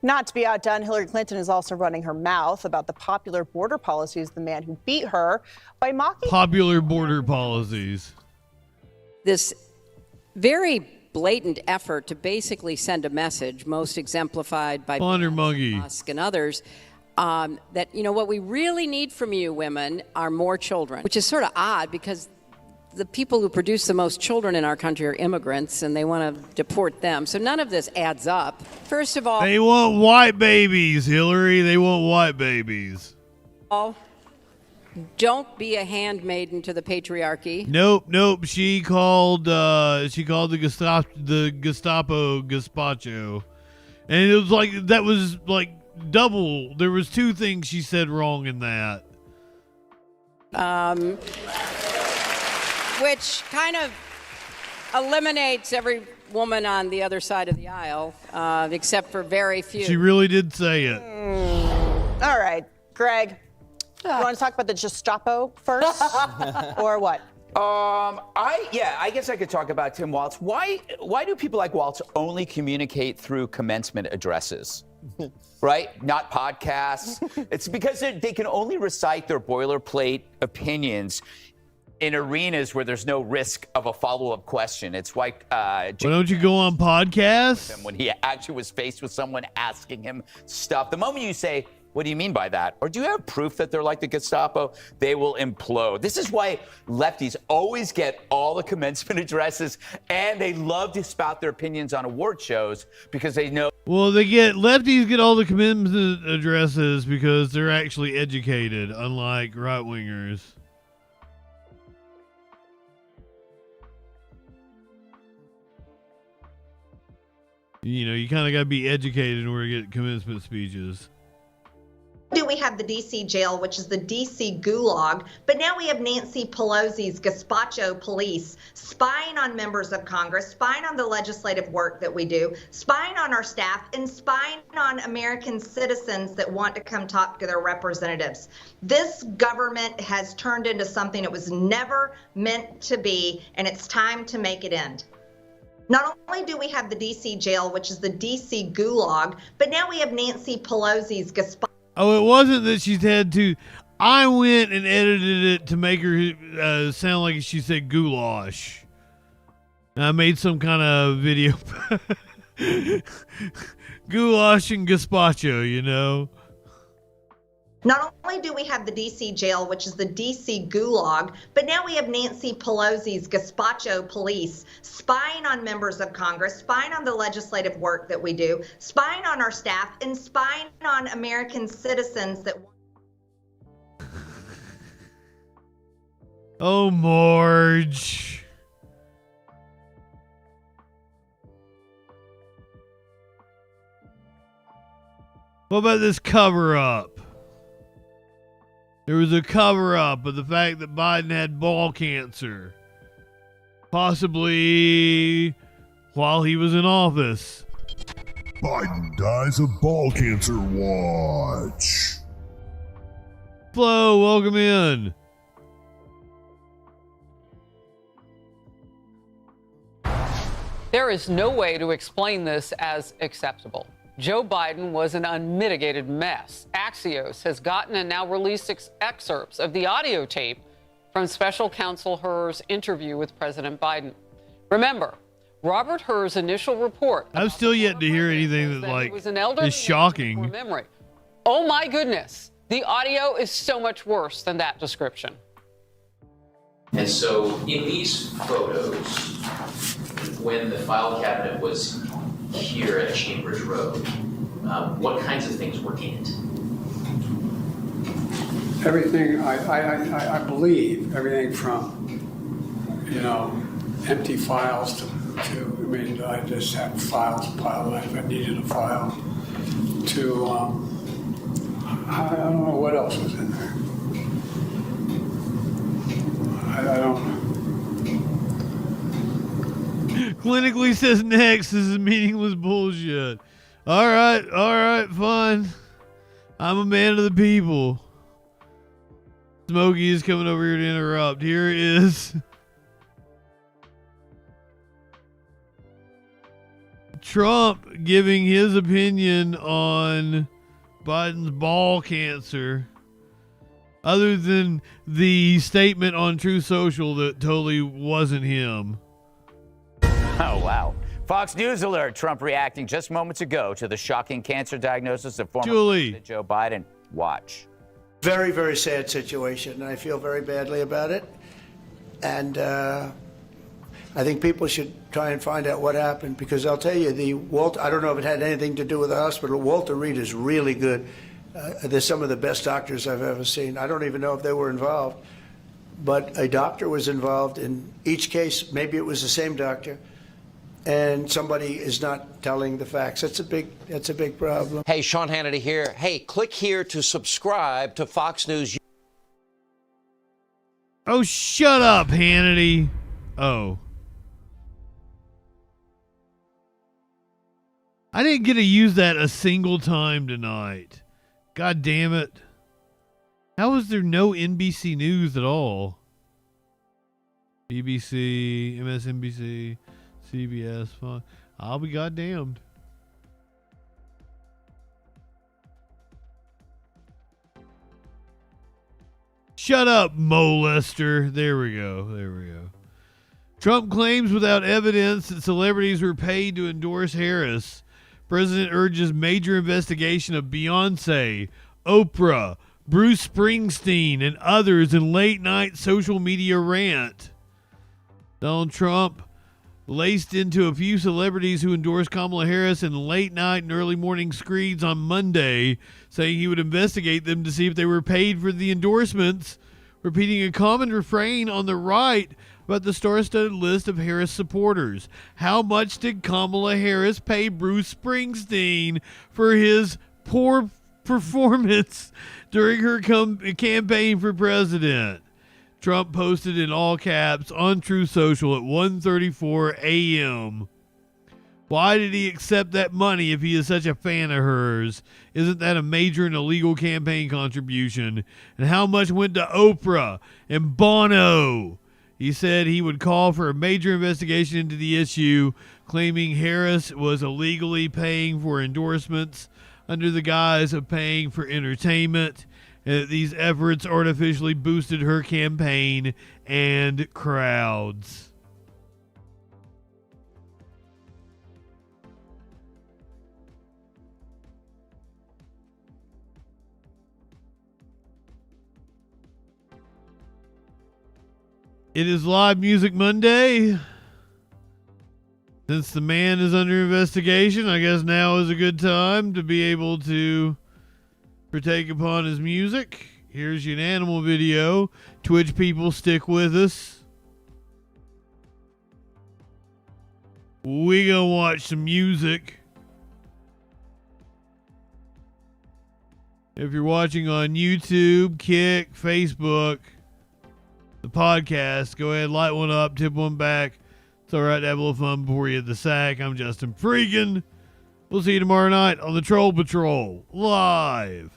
Not to be outdone, Hillary Clinton is also running her mouth about the popular border policies of the man who beat her by mocking Popular border policies. This very blatant effort to basically send a message, most exemplified by Musk and others, that, you know, what we really need from you women are more children, which is sort of odd because the people who produce the most children in our country are immigrants and they want to deport them. So none of this adds up. First of all, They want white babies, Hillary. They want white babies. Don't be a handmaiden to the patriarchy. Nope. She called the Gestapo gazpacho. And it was like, that was like double. There was two things she said wrong in that. Which kind of eliminates every woman on the other side of the aisle, except for very few. She really did say it. All right, Greg, you want to talk about the Gestapo first, or what? I guess I could talk about Tim Walz. Why do people like Walz only communicate through commencement addresses? Right? Not podcasts. It's because they can only recite their boilerplate opinions in arenas where there's no risk of a follow-up question. It's like why don't you go on podcasts? When he actually was faced with someone asking him stuff. The moment you say, what do you mean by that? Or do you have proof that they're like the Gestapo? They will implode. This is why lefties always get all the commencement addresses, and they love to spout their opinions on award shows because they know. Well, lefties get all the commencement addresses because they're actually educated, unlike right-wingers. You know, you kind of got to be educated in order to get commencement speeches. We have the D.C. jail, which is the D.C. gulag, but now we have Nancy Pelosi's gazpacho police spying on members of Congress, spying on the legislative work that we do, spying on our staff, and spying on American citizens that want to come talk to their representatives. This government has turned into something it was never meant to be, and it's time to make it end. Not only do we have the D.C. jail, which is the D.C. gulag, but now we have Nancy Pelosi's gazpacho. Oh, it wasn't that she had to. I went and edited it to make her sound like she said goulash. And I made some kind of video. Goulash and gazpacho, you know. Not only do we have the D.C. jail, which is the D.C. gulag, but now we have Nancy Pelosi's gazpacho police spying on members of Congress, spying on the legislative work that we do, spying on our staff, and spying on American citizens that want. Oh, Marge. What about this cover-up? There was a cover-up of the fact that Biden had ball cancer. Possibly while he was in office. Biden dies of ball cancer watch. Flo, welcome in. There is no way to explain this as acceptable. Joe Biden was an unmitigated mess. Axios has gotten and now released excerpts of the audio tape from special counsel Thur's interview with President Biden. Remember, Robert Thur's initial report. I've still yet to hear anything that like is shocking. Memory. Oh my goodness, the audio is so much worse than that description. And so in these photos, when the file cabinet was here at Chambers Road, what kinds of things were in it? Everything, I believe, everything from, empty files to I just have files piled up. If I needed a file to, I don't know what else was in there. I don't. Clinically says next is meaningless bullshit. All right, fine. I'm a man of the people. Smokey is coming over here to interrupt. Here it is. Trump giving his opinion on Biden's ball cancer, other than the statement on Truth Social that totally wasn't him. Oh, wow. Fox News alert. Trump reacting just moments ago to the shocking cancer diagnosis of former President Joe Biden. Watch. Very, very sad situation. I feel very badly about it. And I think people should try and find out what happened, because I'll tell you, I don't know if it had anything to do with the hospital. Walter Reed is really good. They're some of the best doctors I've ever seen. I don't even know if they were involved, but a doctor was involved in each case. Maybe it was the same doctor, and somebody is not telling the facts. That's a big problem. Hey, Sean Hannity here. Hey, click here to subscribe to Fox News. Oh, shut up, Hannity. Oh. I didn't get to use that a single time tonight. God damn it. How is there no NBC News at all? BBC, MSNBC, CBS, Fox. I'll be goddamned. Shut up, molester. There we go. Trump claims without evidence that celebrities were paid to endorse Harris. President urges major investigation of Beyonce, Oprah, Bruce Springsteen, and others in late-night social media rant. Donald Trump laced into a few celebrities who endorsed Kamala Harris in late-night and early-morning screeds on Monday, saying he would investigate them to see if they were paid for the endorsements, repeating a common refrain on the right about the star-studded list of Harris supporters. How much did Kamala Harris pay Bruce Springsteen for his poor performance during her campaign for president? Trump posted in all caps on Truth Social at 1:34 a.m. Why did he accept that money if he is such a fan of hers? Isn't that a major and illegal campaign contribution? And how much went to Oprah and Bono? He said he would call for a major investigation into the issue, claiming Harris was illegally paying for endorsements under the guise of paying for entertainment, and that these efforts artificially boosted her campaign and crowds. It is Live Music Monday. Since the man is under investigation, I guess now is a good time to be able to partake upon his music. Here's your animal video. Twitch people, stick with us. We gonna watch some music. If you're watching on YouTube, Kick, Facebook, the podcast, go ahead, light one up, tip one back. It's all right to have a little fun before you hit the sack. I'm JustinFREAKIN. We'll see you tomorrow night on the Troll Patrol live.